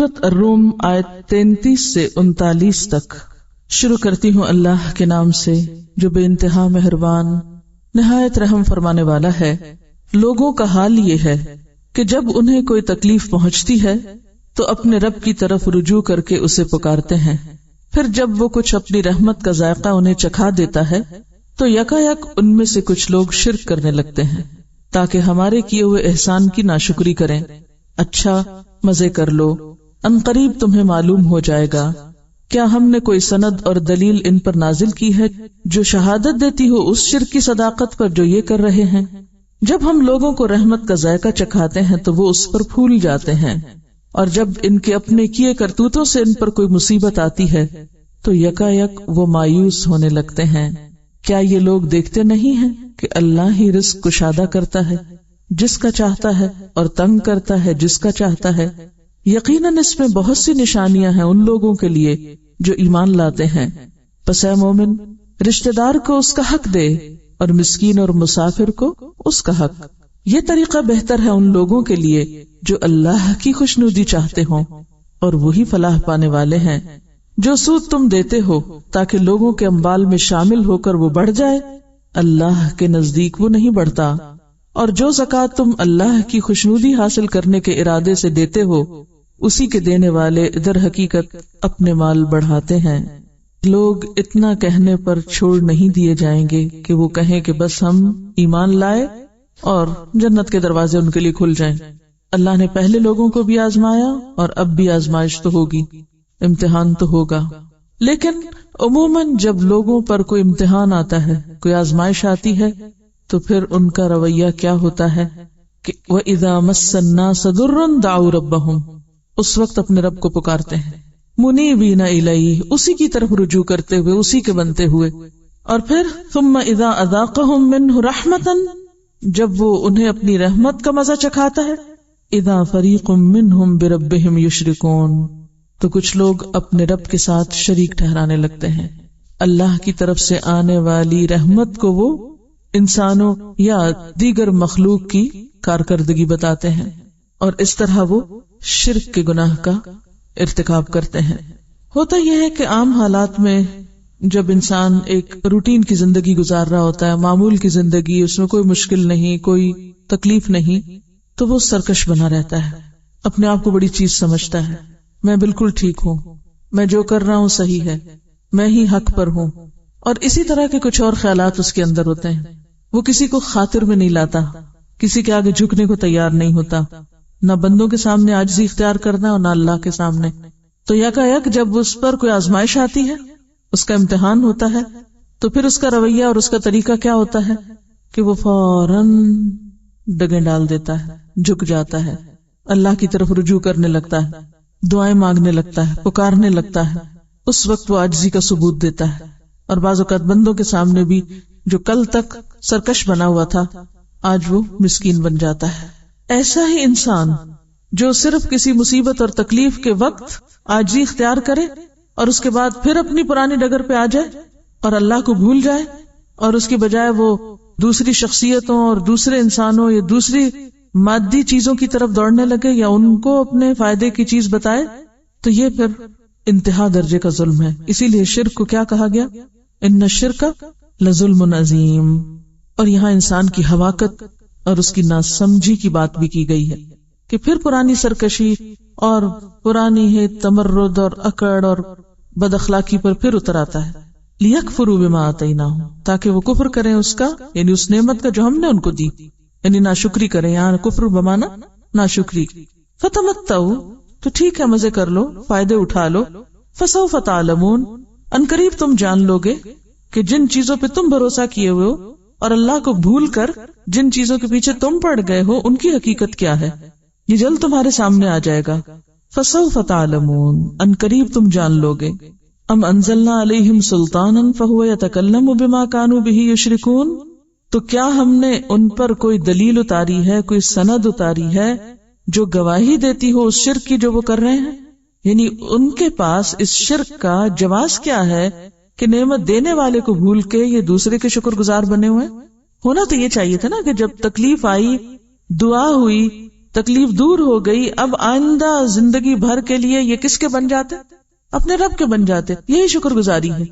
سورۃ الروم آیت 33 سے 39 تک۔ شروع کرتی ہوں اللہ کے نام سے جو بے انتہا مہربان نہایت رحم فرمانے والا ہے۔ لوگوں کا حال یہ ہے کہ جب انہیں کوئی تکلیف پہنچتی ہے تو اپنے رب کی طرف رجوع کر کے اسے پکارتے ہیں، پھر جب وہ کچھ اپنی رحمت کا ذائقہ انہیں چکھا دیتا ہے تو یکایک ان میں سے کچھ لوگ شرک کرنے لگتے ہیں تاکہ ہمارے کیے ہوئے احسان کی ناشکری کریں۔ اچھا مزے کر لو، ان قریب تمہیں معلوم ہو جائے گا۔ کیا ہم نے کوئی سند اور دلیل ان پر نازل کی ہے جو شہادت دیتی ہو اس شرک کی صداقت پر جو یہ کر رہے ہیں؟ جب ہم لوگوں کو رحمت کا ذائقہ چکھاتے ہیں تو وہ اس پر پھول جاتے ہیں، اور جب ان کے اپنے کیے کرتوتوں سے ان پر کوئی مصیبت آتی ہے تو یکایک وہ مایوس ہونے لگتے ہیں۔ کیا یہ لوگ دیکھتے نہیں ہیں کہ اللہ ہی رزق کشادہ کرتا ہے جس کا چاہتا ہے اور تنگ کرتا ہے جس کا چاہتا ہے؟ یقیناً اس میں بہت سی نشانیاں ہیں ان لوگوں کے لیے جو ایمان لاتے ہیں۔ پس اے مومن، رشتہ دار کو اس کا حق دے اور مسکین اور مسافر کو اس کا حق۔ یہ طریقہ بہتر ہے ان لوگوں کے لیے جو اللہ کی خوشنودی چاہتے ہوں، اور وہی فلاح پانے والے ہیں۔ جو سود تم دیتے ہو تاکہ لوگوں کے اموال میں شامل ہو کر وہ بڑھ جائے، اللہ کے نزدیک وہ نہیں بڑھتا، اور جو زکوٰۃ تم اللہ کی خوشنودی حاصل کرنے کے ارادے سے دیتے ہو اسی کے دینے والے در حقیقت اپنے مال بڑھاتے ہیں۔ لوگ اتنا کہنے پر چھوڑ نہیں دیے جائیں گے کہ وہ کہیں کہ بس ہم ایمان لائے اور جنت کے دروازے ان کے لیے کھل جائیں۔ اللہ نے پہلے لوگوں کو بھی آزمایا اور اب بھی آزمائش تو ہوگی، امتحان تو ہوگا، لیکن عموماً جب لوگوں پر کوئی امتحان آتا ہے، کوئی آزمائش آتی ہے، تو پھر ان کا رویہ کیا ہوتا ہے کہ وَإِذَا مَسَّ النَّاسَ ضُرٌّ دَعَوْا رَبَّهُمْ، اس وقت اپنے رب کو پکارتے ہیں، مُنِيبِينَ إِلَيْهِ، اسی کی طرف رجوع کرتے ہوئے، اسی کے بنتے ہوئے۔ اور پھر ثُمَّ إِذَا أَذَاقَهُم مِّنْهُ رَحْمَةً، جب وہ انہیں اپنی رحمت کا مزہ چکھاتا ہے، إِذَا فَرِيقٌ مِّنْهُمْ بِرَبِّهِمْ يُشْرِكُونَ، تو کچھ لوگ اپنے رب کے ساتھ شریک ٹھہرانے لگتے ہیں۔ اللہ کی طرف سے آنے والی رحمت کو وہ انسانوں یا دیگر مخلوق کی کارکردگی بتاتے ہیں، اور اس طرح وہ شرک کے گناہ کا ارتکاب کرتے ہیں۔ ہوتا یہ ہے کہ عام حالات میں جب انسان ایک روٹین کی زندگی گزار رہا ہوتا ہے، معمول کی زندگی، اس میں کوئی مشکل نہیں، کوئی تکلیف نہیں، تو وہ سرکش بنا رہتا ہے، اپنے آپ کو بڑی چیز سمجھتا ہے، میں بالکل ٹھیک ہوں، میں جو کر رہا ہوں صحیح ہے، میں ہی حق پر ہوں، اور اسی طرح کے کچھ اور خیالات اس کے اندر ہوتے ہیں۔ وہ کسی کو خاطر میں نہیں لاتا، کسی کے آگے جھکنے کو تیار نہیں ہوتا، نہ بندوں کے سامنے عاجزی اختیار کرنا اور نہ اللہ کے سامنے۔ تو یکایک جب اس پر کوئی آزمائش آتی ہے، اس کا امتحان ہوتا ہے، تو پھر اس کا رویہ اور اس کا طریقہ کیا ہوتا ہے کہ وہ فوراً ڈگیں ڈال دیتا ہے، جھک جاتا ہے، اللہ کی طرف رجوع کرنے لگتا ہے، دعائیں مانگنے لگتا ہے، پکارنے لگتا ہے۔ اس وقت وہ عاجزی کا ثبوت دیتا ہے، اور بعض اوقات بندوں کے سامنے بھی جو کل تک سرکش بنا ہوا تھا آج وہ مسکین بن جاتا ہے۔ ایسا ہی انسان جو صرف کسی مصیبت اور تکلیف کے وقت عاجزی اختیار کرے اور اس کے بعد پھر اپنی پرانی ڈگر پہ آ جائے اور اللہ کو بھول جائے، اور اس کی بجائے وہ دوسری شخصیتوں اور دوسرے انسانوں یا دوسری مادی چیزوں کی طرف دوڑنے لگے یا ان کو اپنے فائدے کی چیز بتائے، تو یہ پھر انتہا درجے کا ظلم ہے۔ اسی لیے شرک کو کیا کہا گیا؟ ان الشرک لظلم عظیم۔ اور یہاں انسان کی حماقت اور اس کی ناسمجھی کی بات بھی کی گئی ہے کہ پھر پرانی سرکشی اور پرانی ہے تمرد اور اکڑ اور بد اخلاقی پر پھر اتر آتا ہے۔ لیکفروا بما آتیناہم، تاکہ وہ کفر کریں اس کا، یعنی اس نعمت کا جو ہم نے ان کو دی، یعنی ناشکری کریں، یہاں کفر بمانا ناشکری۔ فتمتعوا، تو ٹھیک ہے مزے کر لو، فائدے اٹھا لو، فسوف تعلمون، ان قریب تم جان لوگے کہ جن چیزوں پہ تم بھروسہ کیے ہوئے ہو اور اللہ کو بھول کر جن چیزوں کے پیچھے تم پڑ گئے ہو ان کی حقیقت کیا ہے، یہ جلد تمہارے سامنے آ جائے گا۔ فسوف تعلمون، ان قریب تم جان لوگے۔ ام انزلنا علیہم سلطانا فہو یتکلم بما کانوا بہ یشرکون، تو کیا ہم نے ان پر کوئی دلیل اتاری ہے، کوئی سند اتاری ہے جو گواہی دیتی ہو اس شرک کی جو وہ کر رہے ہیں؟ یعنی ان کے پاس اس شرک کا جواز کیا ہے کہ نعمت دینے والے کو بھول کے یہ دوسرے کے شکر گزار بنے ہوئے؟ ہونا تو یہ چاہیے تھا نا کہ جب تکلیف آئی، دعا ہوئی، تکلیف دور ہو گئی، اب آئندہ زندگی بھر کے لیے یہ کس کے بن جاتے؟ اپنے رب کے بن جاتے. یہی شکر گزاری ہے،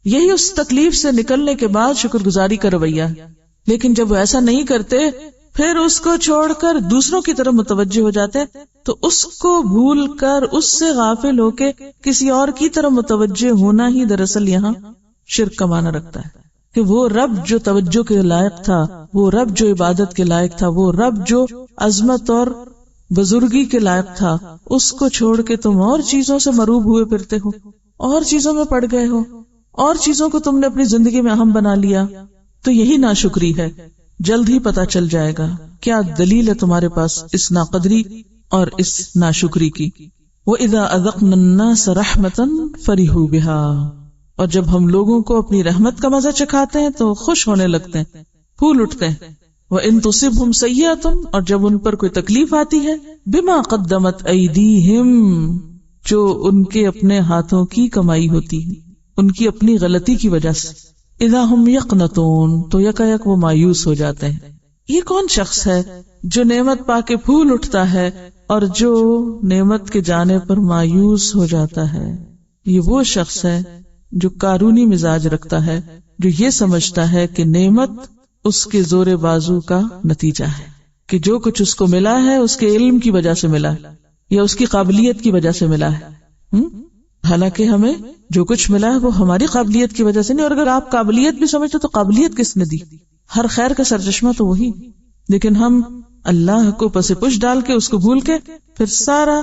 یہی اس تکلیف سے نکلنے کے بعد شکر گزاری کا رویہ ہے. لیکن جب وہ ایسا نہیں کرتے، پھر اس کو چھوڑ کر دوسروں کی طرف متوجہ ہو جاتے ہیں، تو اس کو بھول کر اس سے غافل ہو کے کسی اور کی طرف متوجہ ہونا ہی دراصل یہاں شرک کا معنی رکھتا ہے. کہ وہ رب جو توجہ کے لائق تھا، وہ رب جو عبادت کے لائق تھا، وہ رب جو عظمت اور بزرگی کے لائق تھا، اس کو چھوڑ کے تم اور چیزوں سے مروب ہوئے پھرتے ہو، اور چیزوں میں پڑ گئے ہو، اور چیزوں کو تم نے اپنی زندگی میں اہم بنا لیا. تو یہی ناشکری ہے. جلد ہی پتا چل جائے گا کیا دلیل ہے تمہارے پاس اس ناقدری اور اس ناشکری کی. وَإِذَا أَذَقْنَا النَّاسَ رَحْمَةً فَرِحُوا بِهَا، اور جب ہم لوگوں کو اپنی رحمت کا مزہ چکھاتے ہیں تو خوش ہونے لگتے ہیں، پھول اٹھتے ہیں. وَإِن تُصِبْهُمْ سَيِّئَةٌ، اور جب ان پر کوئی تکلیف آتی ہے، بِمَا قَدَّمَتْ أَيْدِيهِمْ، جو ان کے اپنے ہاتھوں کی کمائی ہوتی ہے، ان کی اپنی غلطی کی وجہ سے، اِذَا هُمْ يَقْنَطُونَ، تو یکا یک وہ مایوس ہو جاتے ہیں. یہ کون شخص ہے جو نعمت پا کے پھول اٹھتا ہے اور جو نعمت کے جانے پر مایوس ہو جاتا ہے؟ یہ وہ شخص ہے جو قارونی مزاج رکھتا ہے، جو یہ سمجھتا ہے کہ نعمت اس کے زور بازو کا نتیجہ ہے، کہ جو کچھ اس کو ملا ہے اس کے علم کی وجہ سے ملا ہے یا اس کی قابلیت کی وجہ سے ملا ہے. حالانکہ ہمیں جو کچھ ملا ہے وہ ہماری قابلیت کی وجہ سے نہیں. اور اگر آپ قابلیت بھی سمجھتے تو قابلیت کس نے دی؟ ہر خیر کا سرچشمہ تو وہی. لیکن ہم اللہ کو پس پش ڈال کے، اس کو بھول کے، پھر سارا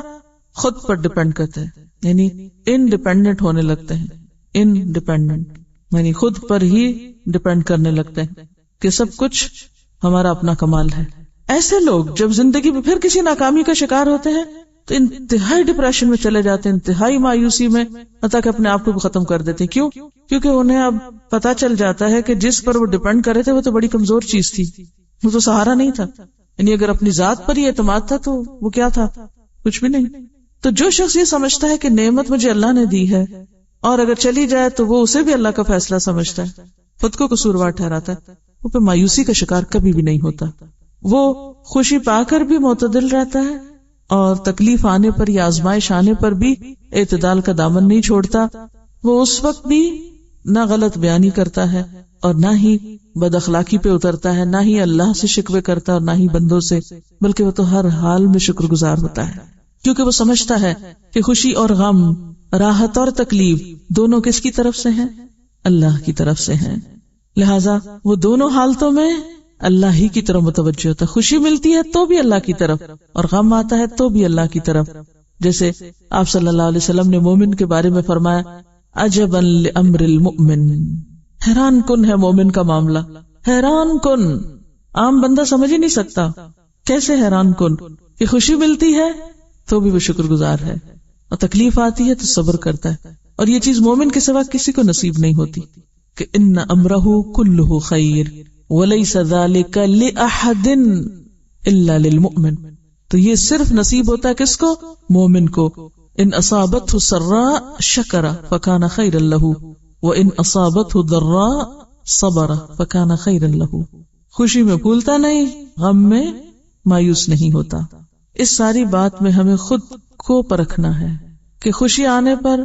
خود پر ڈپینڈ کرتے ہیں، یعنی انڈیپینڈنٹ ہونے لگتے ہیں. انڈیپینڈنٹ یعنی خود پر ہی ڈیپینڈ کرنے لگتے ہیں کہ سب کچھ ہمارا اپنا کمال ہے. ایسے لوگ جب زندگی میں پھر کسی ناکامی کا شکار ہوتے ہیں تو انتہائی ڈپریشن میں چلے جاتے ہیں، انتہائی مایوسی میں، حتیٰ کہ اپنے آپ کو بھی ختم کر دیتے ہیں. کیوں؟ کیونکہ انہیں اب پتا چل جاتا ہے کہ جس پر وہ ڈیپینڈ کر رہے تھے وہ تو بڑی کمزور چیز تھی، وہ تو سہارا نہیں تھا. یعنی اگر اپنی ذات پر ہی اعتماد تھا تو وہ کیا تھا؟ کچھ بھی نہیں. تو جو شخص یہ سمجھتا ہے کہ نعمت مجھے اللہ نے دی ہے اور اگر چلی جائے تو وہ اسے بھی اللہ کا فیصلہ سمجھتا ہے، خود کو قصوروار ٹھہراتا ہے، وہ پہ مایوسی کا شکار کبھی بھی نہیں ہوتا. وہ خوشی پا کر بھی معتدل رہتا ہے اور تکلیف آنے پر یا آزمائش آنے پر بھی اعتدال کا دامن نہیں چھوڑتا. وہ اس وقت بھی نہ غلط بیانی کرتا ہے اور نہ ہی بد اخلاقی پہ اترتا ہے، نہ ہی اللہ سے شکوے کرتا اور نہ ہی بندوں سے، بلکہ وہ تو ہر حال میں شکر گزار ہوتا ہے، کیونکہ وہ سمجھتا ہے کہ خوشی اور غم، راحت اور تکلیف دونوں کس کی طرف سے ہیں؟ اللہ کی طرف سے ہیں. لہذا وہ دونوں حالتوں میں اللہ ہی کی طرف متوجہ ہوتا ہے. خوشی ملتی ہے تو بھی اللہ کی طرف، اور غم آتا ہے تو بھی اللہ کی طرف. جیسے آپ صلی اللہ علیہ وسلم نے مومن کے بارے میں فرمایا، عجبا لامر المؤمن، حیران کن ہے مومن کا معاملہ، حیران کن. عام بندہ سمجھ ہی نہیں سکتا کیسے حیران کن، کہ خوشی ملتی ہے تو بھی وہ شکر گزار ہے اور تکلیف آتی ہے تو صبر کرتا ہے. اور یہ چیز مومن کے سوا کسی کو نصیب نہیں ہوتی کہ ان امرہ کلہ خیر ولیس ذلک لأحد الا للمؤمن. تو یہ صرف نصیب ہوتا ہے کس کو؟ مومن کو. ان اصابتہ سراء شکر فکان خیرا لہ وان اصابتہ ضراء صبر فکان خیرا لہ. خوشی میں پھولتا نہیں، غم میں مایوس نہیں ہوتا. اس ساری بات میں ہمیں خود کو پرکھنا ہے کہ خوشی آنے پر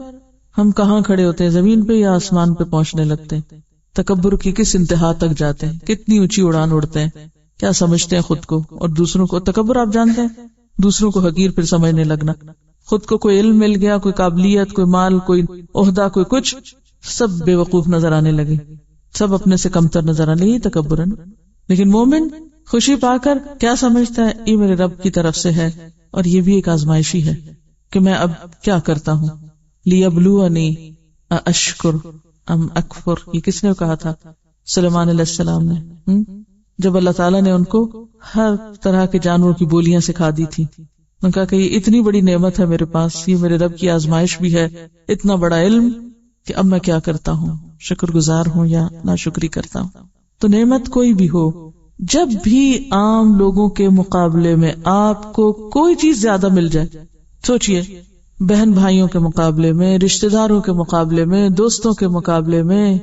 ہم کہاں کھڑے ہوتے ہیں، زمین پہ یا آسمان پہ پہنچنے لگتے ہیں، تکبر کی کس انتہا تک جاتے ہیں، کتنی اونچی اڑان اڑتے ہیں، کیا سمجھتے ہیں خود کو اور دوسروں کو. تکبر آپ جانتے ہیں، دوسروں کو حقیر پھر سمجھنے لگنا. خود کو کوئی علم مل گیا، کوئی قابلیت، کوئی مال، کوئی عہدہ، کوئی کچھ، سب بے وقوف نظر آنے لگے، سب اپنے سے کمتر نظر آنے لگے. تکبرن. لیکن مومن خوشی پا کر کیا سمجھتا ہے؟ یہ میرے رب کی طرف سے ہے اور یہ بھی ایک آزمائشی ہے کہ میں اب کیا کرتا ہوں. لیبلونی اشکر ام اکفر. یہ کس نے کہا تھا؟ سلیمان علیہ السلام نے، جب اللہ تعالیٰ نے ان کو ہر طرح کے جانوروں کی بولیاں سکھا دی تھی. ان کا کہ یہ اتنی بڑی نعمت ہے میرے پاس، یہ میرے رب کی آزمائش بھی ہے، اتنا بڑا علم، کہ اب میں کیا کرتا ہوں، شکر گزار ہوں یا ناشکری کرتا ہوں. تو نعمت کوئی بھی ہو، جب بھی عام لوگوں کے مقابلے میں آپ کو کوئی چیز زیادہ مل جائے، سوچئے بہن بھائیوں کے مقابلے میں، رشتہ داروں کے مقابلے میں، دوستوں کے مقابلے میں،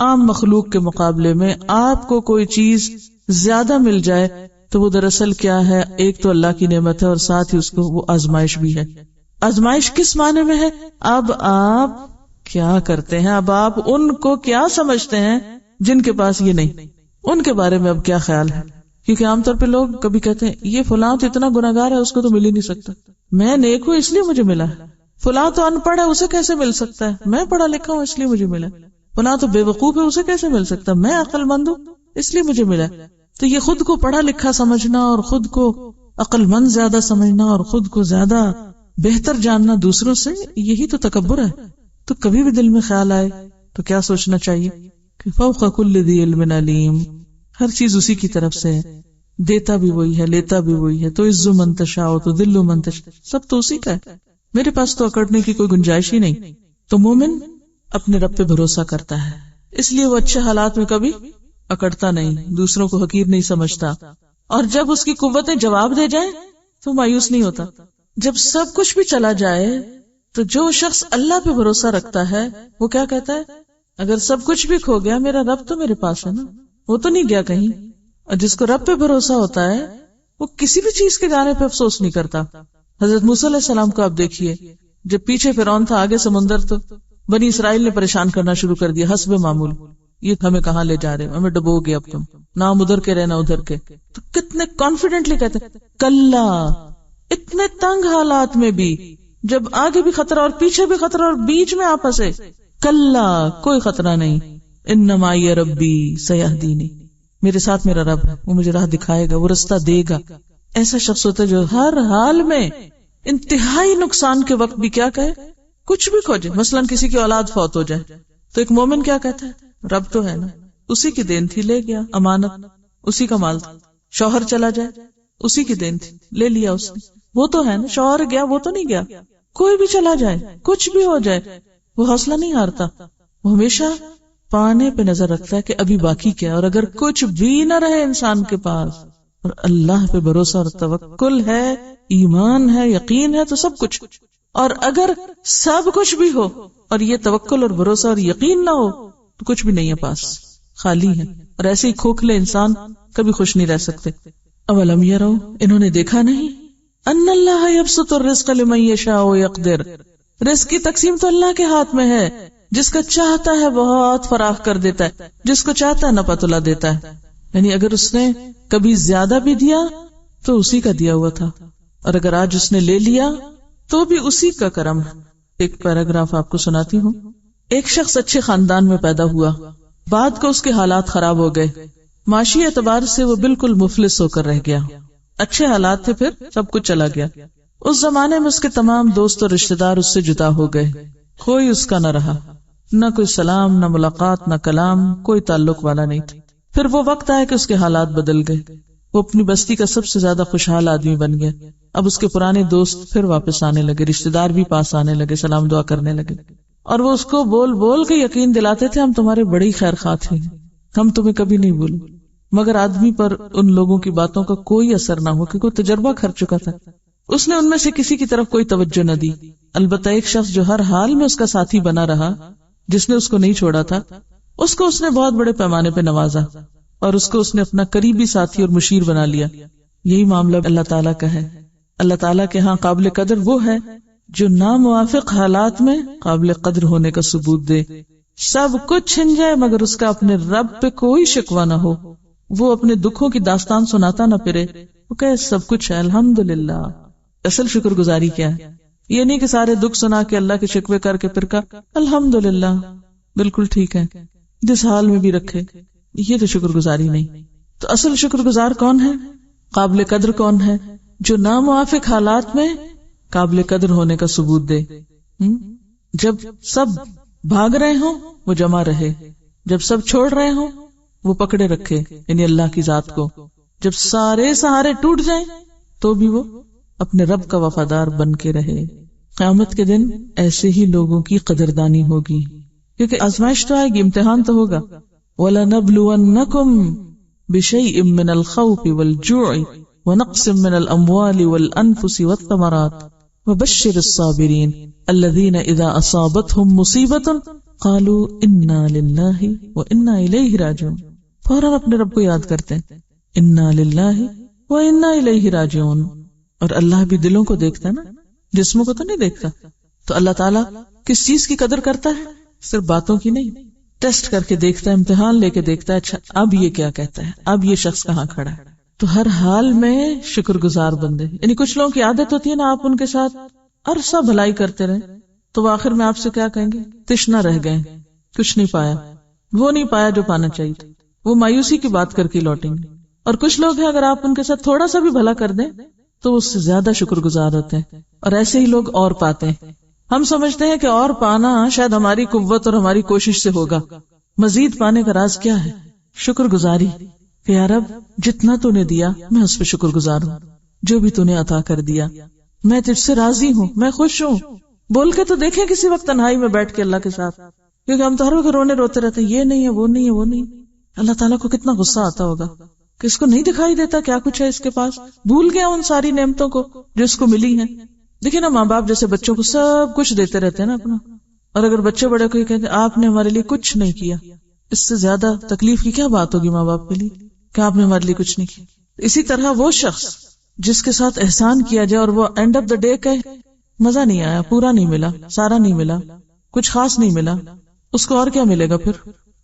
عام مخلوق کے مقابلے میں آپ کو کوئی چیز زیادہ مل جائے تو وہ دراصل کیا ہے؟ ایک تو اللہ کی نعمت ہے اور ساتھ ہی اس کو وہ آزمائش بھی ہے. آزمائش کس معنی میں ہے؟ اب آپ کیا کرتے ہیں، اب آپ ان کو کیا سمجھتے ہیں جن کے پاس یہ نہیں، ان کے بارے میں اب کیا خیال ہے. کیونکہ عام طور پہ لوگ کبھی کہتے ہیں یہ فلاں تو اتنا گناہگار ہے اس کو تو مل ہی نہیں سکتا، میں نیک ہوں اس لیے مجھے ملا ہے. فلاں تو ان پڑھ ہے اسے کیسے مل سکتا ہے، میں پڑھا لکھا ہوں اس لیے مجھے ملا. فلاں تو بے وقوف ہے اسے کیسے مل سکتا ہے، میں عقل مند ہوں اس لیے مجھے ملا. تو یہ خود کو پڑھا لکھا سمجھنا اور خود کو عقل مند زیادہ سمجھنا اور خود کو زیادہ بہتر جاننا دوسروں سے، یہی تو تکبر ہے. تو کبھی بھی دل میں خیال آئے تو کیا سوچنا چاہیے کہ فوق کل ذی علم علیم، ہر چیز اسی کی طرف سے ہے، دیتا بھی وہی ہے لیتا بھی وہی ہے. تو عز من تشاء تو ذل من تشاء، سب تو اسی کا ہے، میرے پاس تو اکڑنے کی کوئی گنجائش ہی نہیں. تو مومن اپنے رب پہ بھروسہ کرتا ہے، اس لیے وہ اچھے حالات میں کبھی اکڑتا نہیں، دوسروں کو حقیر نہیں سمجھتا. اور جب اس کی قوتیں جواب دے جائیں تو مایوس نہیں ہوتا. جب سب کچھ بھی چلا جائے تو جو شخص اللہ پہ بھروسہ رکھتا ہے وہ کیا کہتا ہے؟ اگر سب کچھ بھی کھو گیا میرا رب تو میرے پاس ہے نا، وہ تو نہیں گیا کہیں. اور جس کو رب پہ بھروسہ ہوتا ہے وہ کسی بھی چیز کے جانے پہ افسوس نہیں کرتا. حضرت موسیٰ علیہ السلام کو آپ دیکھیے، جب پیچھے فرعون تھا آگے سمندر، تو بنی اسرائیل نے پریشان کرنا شروع کر دیا حسب معمول، یہ ہمیں کہاں لے جا رہے ہو، ہمیں ڈبو گے اب تم، نہ ادھر کے رہنا ادھر کے. تو کتنے کانفیڈنٹلی کہتے کلا، اتنے تنگ حالات میں بھی، جب آگے بھی خطرہ اور پیچھے بھی خطرہ اور بیچ میں آپ پھنسے، کلا کوئی خطرہ نہیں، انما معی ربی سیہدینی، میرے ساتھ میرا رب ہے، وہ مجھے راہ دکھائے گا، وہ رستہ دے گا. ایسا شخص ہوتا ہے جو ہر حال میں انتہائی نقصان کے وقت بھی کیا کہے، کچھ بھی کھو جائے. مثلاً کسی کی اولاد فوت ہو جائے تو ایک مومن کیا کہتا ہے؟ رب تو ہے نا، اسی کی دین تھی، لے گیا، امانت اسی کا مال تھا. شوہر چلا جائے اسی کی دین تھی، لے لیا اس نے، وہ تو ہے نا. شوہر گیا وہ تو نہیں گیا. کوئی بھی چلا جائے، کچھ بھی ہو جائے، وہ حوصلہ نہیں ہارتا، وہ ہمیشہ پانے پہ نظر رکھتا ہے کہ ابھی باقی کیا. اور اگر کچھ بھی نہ رہے انسان کے پاس اور اللہ پہ بھروسہ اور توکل ہے، ایمان ہے، یقین ہے، تو سب کچھ. اور اگر سب کچھ بھی ہو اور یہ توکل اور بھروسہ اور یقین نہ ہو تو کچھ بھی نہیں ہے، پاس خالی ہے. اور ایسے ہی کھوکھلے انسان کبھی خوش نہیں رہ سکتے. اولم یروا، انہوں نے دیکھا نہیں، ان اللہ یبسط الرزق لمن یشاء ویقدر، رزق کی تقسیم تو اللہ کے ہاتھ میں ہے، جس کا چاہتا ہے بہت فراخ کر دیتا ہے، جس کو چاہتا ہے نپتلا دیتا ہے. یعنی اگر اس نے کبھی زیادہ بھی دیا تو اسی کا دیا ہوا تھا، اور اگر آج اس نے لے لیا تو بھی اسی کا کرم. ایک پیراگراف آپ کو سناتی ہوں. ایک شخص اچھے خاندان میں پیدا ہوا، بعد کو اس کے حالات خراب ہو گئے، معاشی اعتبار سے وہ بالکل مفلس ہو کر رہ گیا. اچھے حالات تھے، پھر سب کچھ چلا گیا. اس زمانے میں اس کے تمام دوست اور رشتہ دار اس سے جدا ہو گئے، کوئی اس کا نہ رہا، نہ کوئی سلام، نہ ملاقات، نہ کلام، کوئی تعلق والا نہیں تھا. پھر وہ وقت آیا کہ اس کے حالات بدل گئے، وہ اپنی بستی کا سب سے زیادہ خوشحال آدمی بن گیا. اب اس کے پرانے دوست پھر واپس آنے لگے، رشتہ دار بھی پاس آنے لگے، سلام دعا کرنے لگے، اور وہ اس کو بول بول کے یقین دلاتے تھے ہم تمہارے بڑے ہی خیر خواہ تھے، ہم تمہیں کبھی نہیں بھولیں. مگر آدمی پر ان لوگوں کی باتوں کا کوئی اثر نہ ہو، کیونکہ وہ تجربہ کر چکا تھا. اس نے ان میں سے کسی کی طرف کوئی توجہ نہ دی. البتہ ایک شخص جو ہر حال میں اس کا ساتھی بنا رہا، جس نے اس کو نہیں چھوڑا تھا، اس کو اس نے بہت بڑے پیمانے پہ نوازا اور اس کو اس نے اپنا قریبی ساتھی اور مشیر بنا لیا. یہی معاملہ اللہ تعالیٰ کا ہے. اللہ تعالیٰ کے ہاں قابل قدر وہ ہے جو ناموافق حالات میں قابل قدر ہونے کا ثبوت دے. سب کچھ چھن جائے مگر اس کا اپنے رب پہ کوئی شکوہ نہ ہو، وہ اپنے دکھوں کی داستان سناتا نہ پھرے، وہ کہے سب کچھ ہے الحمدللہ. اصل شکر گزاری کیا ہے؟ یہ نہیں کہ سارے دکھ سنا کے اللہ کے شکوے کر کے پھر کہا الحمدللہ بالکل ٹھیک ہے، جس حال میں بھی رکھے، یہ تو شکر گزاری نہیں. تو اصل شکر گزار کون ہے؟ قابل قدر کون ہے؟ جو ناموافق حالات میں قابل قدر ہونے کا ثبوت دے. جب سب بھاگ رہے ہوں وہ جمع رہے، جب سب چھوڑ رہے ہوں وہ پکڑے رکھے، یعنی اللہ کی ذات کو. جب سارے سہارے ٹوٹ جائیں تو بھی وہ اپنے رب کا وفادار بن کے رہے. قیامت کے دن ایسے ہی لوگوں کی قدردانی ہوگی، کیونکہ آزمائش تو آئے گی، امتحان تو ہوگا. وَلَنَبْلُوَنَّكُمْ بِشَيْءٍ مِّنَ الْخَوْفِ وَالْجُوعِ وَنَقْصٍ مِّنَ الْأَمْوَالِ وَالْأَنفُسِ وَالثَّمَرَاتِ وَبَشِّرِ الصَّابِرِينَ الَّذِينَ إِذَا أَصَابَتْهُمْ مُصِيبَةٌ قَالُوا إِنَّا لِلَّهِ وَإِنَّا إِلَيْهِ رَاجِعُونَ. فوراً اپنے رب کو یاد کرتے ہیں، اِنَّا لِلَّهِ وَإِنَّا إِلَيْهِ رَاجِعُونَ. اور اللہ بھی دلوں کو دیکھتا ہے نا، جسموں کو تو نہیں دیکھتا. تو اللہ تعالیٰ کس چیز کی قدر کرتا ہے؟ صرف باتوں کی نہیں، ٹیسٹ کر کے دیکھتا ہے، امتحان لے کے دیکھتا ہے. اچھا اب یہ کیا کہتا ہے، اب یہ شخص کہاں کھڑا ہے. تو ہر حال میں شکر گزار بندے. یعنی کچھ لوگوں کی عادت ہوتی ہے نا، آپ ان کے ساتھ عرصہ بھلائی کرتے رہے تو وہ آخر میں آپ سے کیا کہیں گے؟ تشنا رہ گئے، کچھ نہیں پایا، وہ نہیں پایا جو پانا چاہیے تھا. وہ مایوسی کی بات کر کے لوٹیں گے. اور کچھ لوگ ہیں اگر آپ ان کے ساتھ تھوڑا سا بھی بھلا کر دیں تو اس سے زیادہ شکر گزار ہوتے ہیں. اور ایسے ہی لوگ اور پاتے ہیں. ہم سمجھتے ہیں کہ اور پانا شاید ہماری قوت اور ہماری کوشش سے ہوگا. مزید پانے کا راز کیا ہے؟ شکر گزاری. کہ یا رب جتنا تو نے دیا میں اس پہ شکر گزار ہوں، جو بھی تو نے عطا کر دیا میں تجھ سے راضی ہوں، میں خوش ہوں. بول کے تو دیکھیں کسی وقت تنہائی میں بیٹھ کے اللہ کے ساتھ، کیونکہ ہم تو ہر وقت روتے رہتے ہیں یہ نہیں ہے وہ نہیں ہے وہ نہیں. اللہ تعالیٰ کو کتنا غصہ آتا ہوگا کہ اس کو نہیں دکھائی دیتا کیا کچھ ہے اس کے پاس، بھول گیا ان ساری نعمتوں کو جو اس کو ملی ہیں. دیکھیں نا ماں باپ جیسے بچوں کو سب کچھ دیتے رہتے ہیں نا اپنا، اور اگر بچے بڑے کو کہتے ہیں آپ نے ہمارے لیے کچھ نہیں کیا، اس سے زیادہ تکلیف کی کیا بات ہوگی ماں باپ کے لیے کہ آپ نے ہمارے لیے کچھ نہیں کیا. اسی طرح وہ شخص جس کے ساتھ احسان کیا جائے اور وہ اینڈ آف دا ڈے کہ مزہ نہیں آیا، پورا نہیں ملا، سارا نہیں ملا، کچھ خاص نہیں ملا، اس کو اور کیا ملے گا پھر؟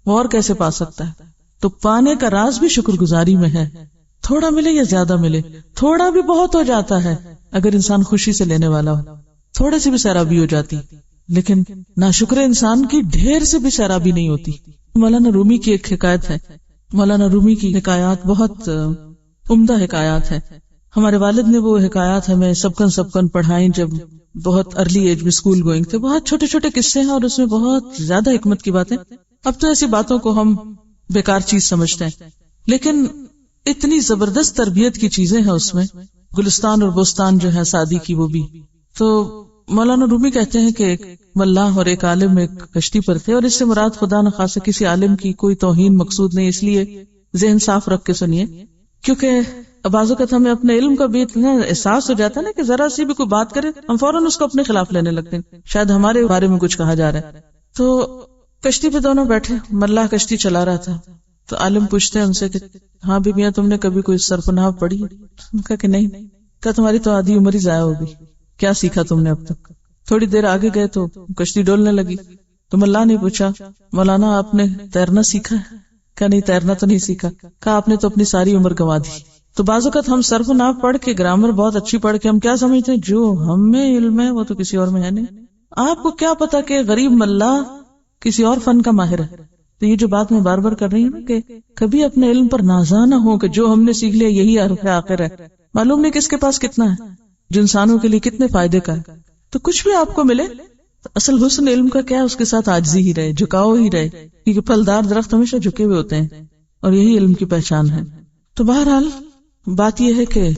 وہ اور کیسے پا سکتا ہے؟ تو پانے کا راز بھی شکر گزاری میں ہے. تھوڑا ملے یا زیادہ ملے، تھوڑا بھی بہت ہو جاتا ہے اگر انسان خوشی سے لینے والا ہو، تھوڑے سے بھی سیرابی ہو جاتی. لیکن ناشکر انسان کی ڈھیر سے بھی سیرابی نہیں ہوتی. مولانا رومی کی ایک حکایت ہے. مولانا رومی کی حکایات بہت عمدہ حکایات ہیں. ہمارے والد نے وہ حکایات ہمیں سبکن پڑھائیں جب بہت ارلی ایج میں اسکول گوئنگ تھے. بہت چھوٹے چھوٹے قصے ہیں اور اس میں بہت زیادہ حکمت کی باتیں. اب تو ایسی باتوں کو ہم بیکار چیز سمجھتے ہیں، لیکن اتنی زبردست تربیت کی چیزیں ہیں اس میں. گلستان اور بوستان جو ہے سعدی کی وہ بھی. تو مولانا رومی کہتے ہیں کہ ایک ملاح اور ایک عالم ایک کشتی پر تھے، اور اس سے مراد خدا نخواستہ کسی عالم کی کوئی توہین مقصود نہیں، اس لیے ذہن صاف رکھ کے سنیے، کیونکہ بعض اوقات ہمیں اپنے علم کا بھی اتنا احساس ہو جاتا ہے نا کہ ذرا سی بھی کوئی بات کرے ہم فوراً اس کو اپنے خلاف لینے لگتے ہیں، شاید ہمارے بارے میں کچھ کہا جا رہا ہے. تو کشتی پہ دونوں بیٹھے، ملاح کشتی چلا رہا تھا. تو عالم پوچھتے ہیں ان سے کہ ہاں بیبیاں تم نے کبھی کوئی صرف نحو پڑھی؟ کہا کہ نہیں. کہا تمہاری تو آدھی عمر ہی ضائع ہوگی، کیا سیکھا تم نے اب تک؟ تھوڑی دیر آگے گئے تو کشتی ڈولنے لگی. تو ملاح نے پوچھا مولانا آپ نے تیرنا سیکھا ہے؟ کہا نہیں تیرنا تو نہیں سیکھا. کہا آپ نے تو اپنی ساری عمر گنوا دی. تو بعض اوقات ہم صرف نحو پڑھ کے گرامر بہت اچھی پڑھ کے ہم کیا سمجھتے ہیں جو ہمیں علم ہے وہ تو کسی اور میں ہے نہیں. آپ کو کیا پتا کہ غریب ملاح کسی اور فن کا ماہر ہے. تو یہ جو بات میں بار بار کر رہی ہوں نا کہ کبھی اپنے علم پر نازا نہ ہو کہ جو ہم نے سیکھ لیا یہی حرف آخر ہے. معلوم نہیں کس کے پاس کتنا ہے، جو انسانوں کے لیے کتنے فائدے کا ہے. تو کچھ بھی آپ کو ملے تو اصل حسن علم کا کیا ہے، اس کے ساتھ عاجزی ہی رہے، جھکاؤ ہی رہے، کیونکہ پھلدار درخت ہمیشہ جھکے ہوئے ہوتے ہیں اور یہی علم کی پہچان ہے. تو بہرحال بات یہ ہے کہ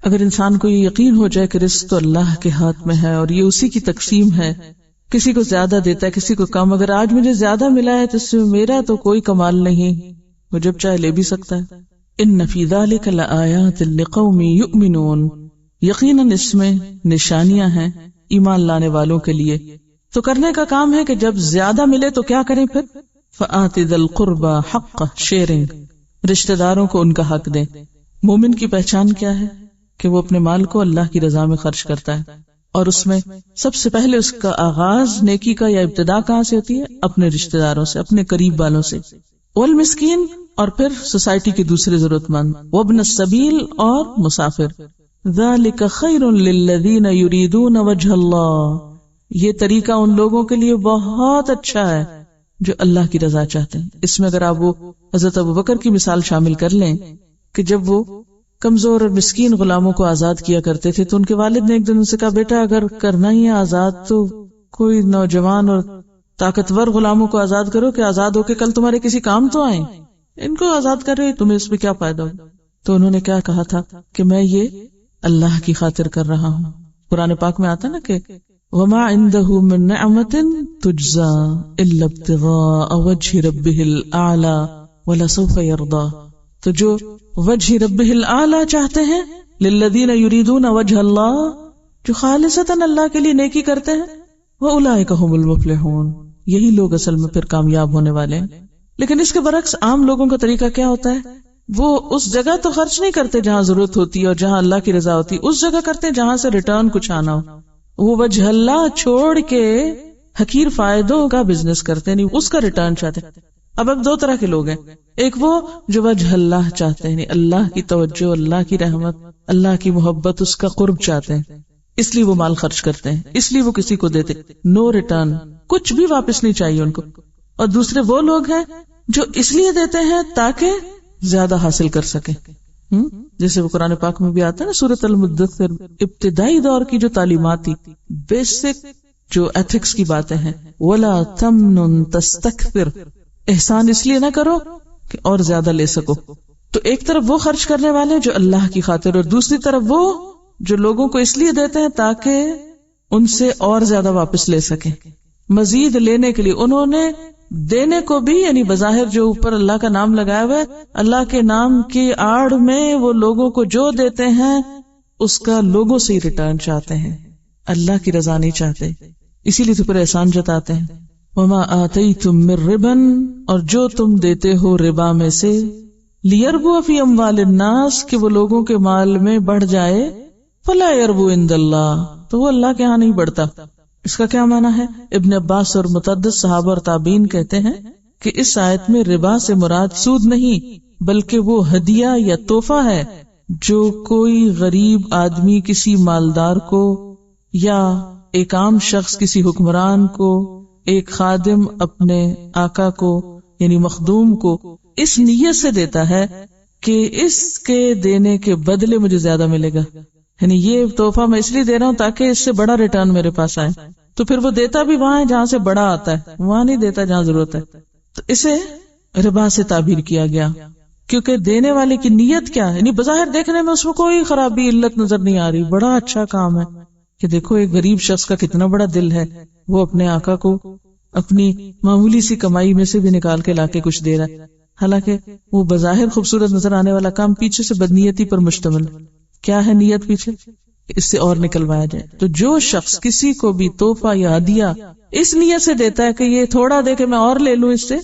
اگر انسان کو یہ یقین ہو جائے کہ رزق تو اللہ کے ہاتھ میں ہے اور یہ اسی کی تقسیم ہے، کسی کو زیادہ دیتا ہے کسی کو کم، اگر آج مجھے زیادہ ملا ہے تو اس میں میرا تو کوئی کمال نہیں، وہ جب چاہے لے بھی سکتا ہے. ان فی ذلک لآیات لقوم یؤمنون، یقیناً اس میں نشانیاں ہیں ایمان لانے والوں کے لیے. تو کرنے کا کام ہے کہ جب زیادہ ملے تو کیا کریں پھر؟ فآت ذی القربى حق شیئرنگ، رشتہ داروں کو ان کا حق دیں. مومن کی پہچان کیا ہے؟ کہ وہ اپنے مال کو اللہ کی رضا میں خرچ کرتا ہے، اور اس میں سب سے پہلے اس کا آغاز نیکی کا یا ابتدا کہاں سے ہوتی ہے؟ اپنے رشتہ داروں سے، اپنے قریب والوں سے. والمسکین، اور پھر سوسائٹی کے دوسرے ضرورت مند، وابن السبیل، اور مسافر. ذالک خیر للذین یریدون وجہ اللہ، یہ طریقہ ان لوگوں کے لیے بہت اچھا ہے جو اللہ کی رضا چاہتے ہیں. اس میں اگر آپ وہ حضرت ابوبکر کی مثال شامل کر لیں کہ جب وہ کمزور اور مسکین غلاموں کو آزاد کیا کرتے تھے تو ان کے والد نے ایک دن ان سے کہا بیٹا اگر کرنا ہی ہے آزاد تو کوئی نوجوان اور طاقتور غلاموں کو آزاد کرو کہ آزاد ہو کے کل تمہارے کسی کام تو آئیں، ان کو آزاد کر رہے تمہیں اس میں کیا فائدہ ہو. تو انہوں نے کیا کہا تھا کہ میں یہ اللہ کی خاطر کر رہا ہوں. قرآن پاک میں آتا نا کہ وما عنده من نعمت تجزا الا ابتغاء وجه ربه الاعلى ولسوف يرضى. تو جو وجہ ربہ الاعلی چاہتے ہیں، للذین یریدون وجہ اللہ، جو خالصتاً اللہ کے لیے نیکی کرتے ہیں، وَأُولَئِكَ هُمُ الْمُفْلِحُونَ، یہی لوگ اصل میں پھر کامیاب ہونے والے ہیں. لیکن اس کے برعکس عام لوگوں کا طریقہ کیا ہوتا ہے وہ اس جگہ تو خرچ نہیں کرتے جہاں ضرورت ہوتی ہے اور جہاں اللہ کی رضا ہوتی، اس جگہ کرتے ہیں جہاں سے ریٹرن کچھ آنا ہو۔ وہ وجہ اللہ چھوڑ کے حقیر فائدوں کا بزنس کرتے نہیں، اس کا ریٹرن چاہتے ہیں۔ اب دو طرح کے لوگ ہیں، ایک وہ جو وجہ اللہ چاہتے ہیں، اللہ کی توجہ، اللہ کی رحمت، اللہ کی محبت، اس کا قرب چاہتے ہیں، اس لیے وہ مال خرچ کرتے ہیں، اس لیے وہ کسی کو دیتے، نو ریٹرن، کچھ بھی واپس نہیں چاہیے ان کو۔ اور دوسرے وہ لوگ ہیں جو اس لیے دیتے ہیں تاکہ زیادہ حاصل کر سکیں، جیسے وہ قرآن پاک میں بھی آتا ہے نا، سورۃ المدثر، ابتدائی دور کی جو تعلیمات تھی، بیسک جو ایتھکس کی باتیں ہیں، وَلَا تَمْنُن تَسْتَكْثِرْ، احسان اس لیے نہ کرو کہ اور زیادہ لے سکو۔ تو ایک طرف وہ خرچ کرنے والے جو اللہ کی خاطر، اور دوسری طرف وہ جو لوگوں کو اس لیے دیتے ہیں تاکہ ان سے اور زیادہ واپس لے سکیں، مزید لینے کے لیے۔ انہوں نے دینے کو بھی، یعنی بظاہر جو اوپر اللہ کا نام لگایا ہوا ہے، اللہ کے نام کی آڑ میں وہ لوگوں کو جو دیتے ہیں اس کا لوگوں سے ہی ریٹرن چاہتے ہیں، اللہ کی رضا نہیں چاہتے، اسی لیے تو پھر احسان جتاتے ہیں۔ وما آتیتم من ربا، اور جو تم دیتے ہو ربا میں سے، لیربو فی اموال الناس، کہ وہ لوگوں کے مال میں بڑھ جائے، فلا یربو عند اللہ، تو وہ اللہ کے ہاں نہیں بڑھتا۔ اس کا کیا معنی ہے؟ ابن عباس اور متعدد صحابہ اور تابعین کہتے ہیں کہ اس آیت میں ربا سے مراد سود نہیں بلکہ وہ ہدیہ یا تحفہ ہے جو کوئی غریب آدمی کسی مالدار کو، یا ایک عام شخص کسی حکمران کو، ایک خادم اپنے آقا کو یعنی مخدوم کو اس نیت سے دیتا ہے کہ اس کے دینے کے بدلے مجھے زیادہ ملے گا، یعنی یہ تحفہ میں اس لیے دے رہا ہوں تاکہ اس سے بڑا ریٹرن میرے پاس آئے۔ تو پھر وہ دیتا بھی وہاں ہے جہاں سے بڑا آتا ہے، وہاں نہیں دیتا جہاں ضرورت ہے۔ تو اسے ربا سے تعبیر کیا گیا، کیونکہ دینے والے کی نیت کیا ہے، یعنی بظاہر دیکھنے میں اس میں کوئی خرابی علت نظر نہیں آ رہی، بڑا اچھا کام ہے کہ دیکھو ایک غریب شخص کا کتنا بڑا دل ہے، وہ اپنے آقا کو اپنی معمولی سی کمائی میں سے بھی نکال کے لا کے کچھ دے رہا ہے، حالانکہ وہ بظاہر خوبصورت نظر آنے والا کام پیچھے سے بدنیتی پر مشتمل۔ کیا ہے نیت پیچھے؟ اس سے اور نکلوایا جائے۔ تو جو شخص کسی کو بھی تحفہ یا ہدیہ اس نیت سے دیتا ہے کہ یہ تھوڑا دے کے میں اور لے لوں اس سے،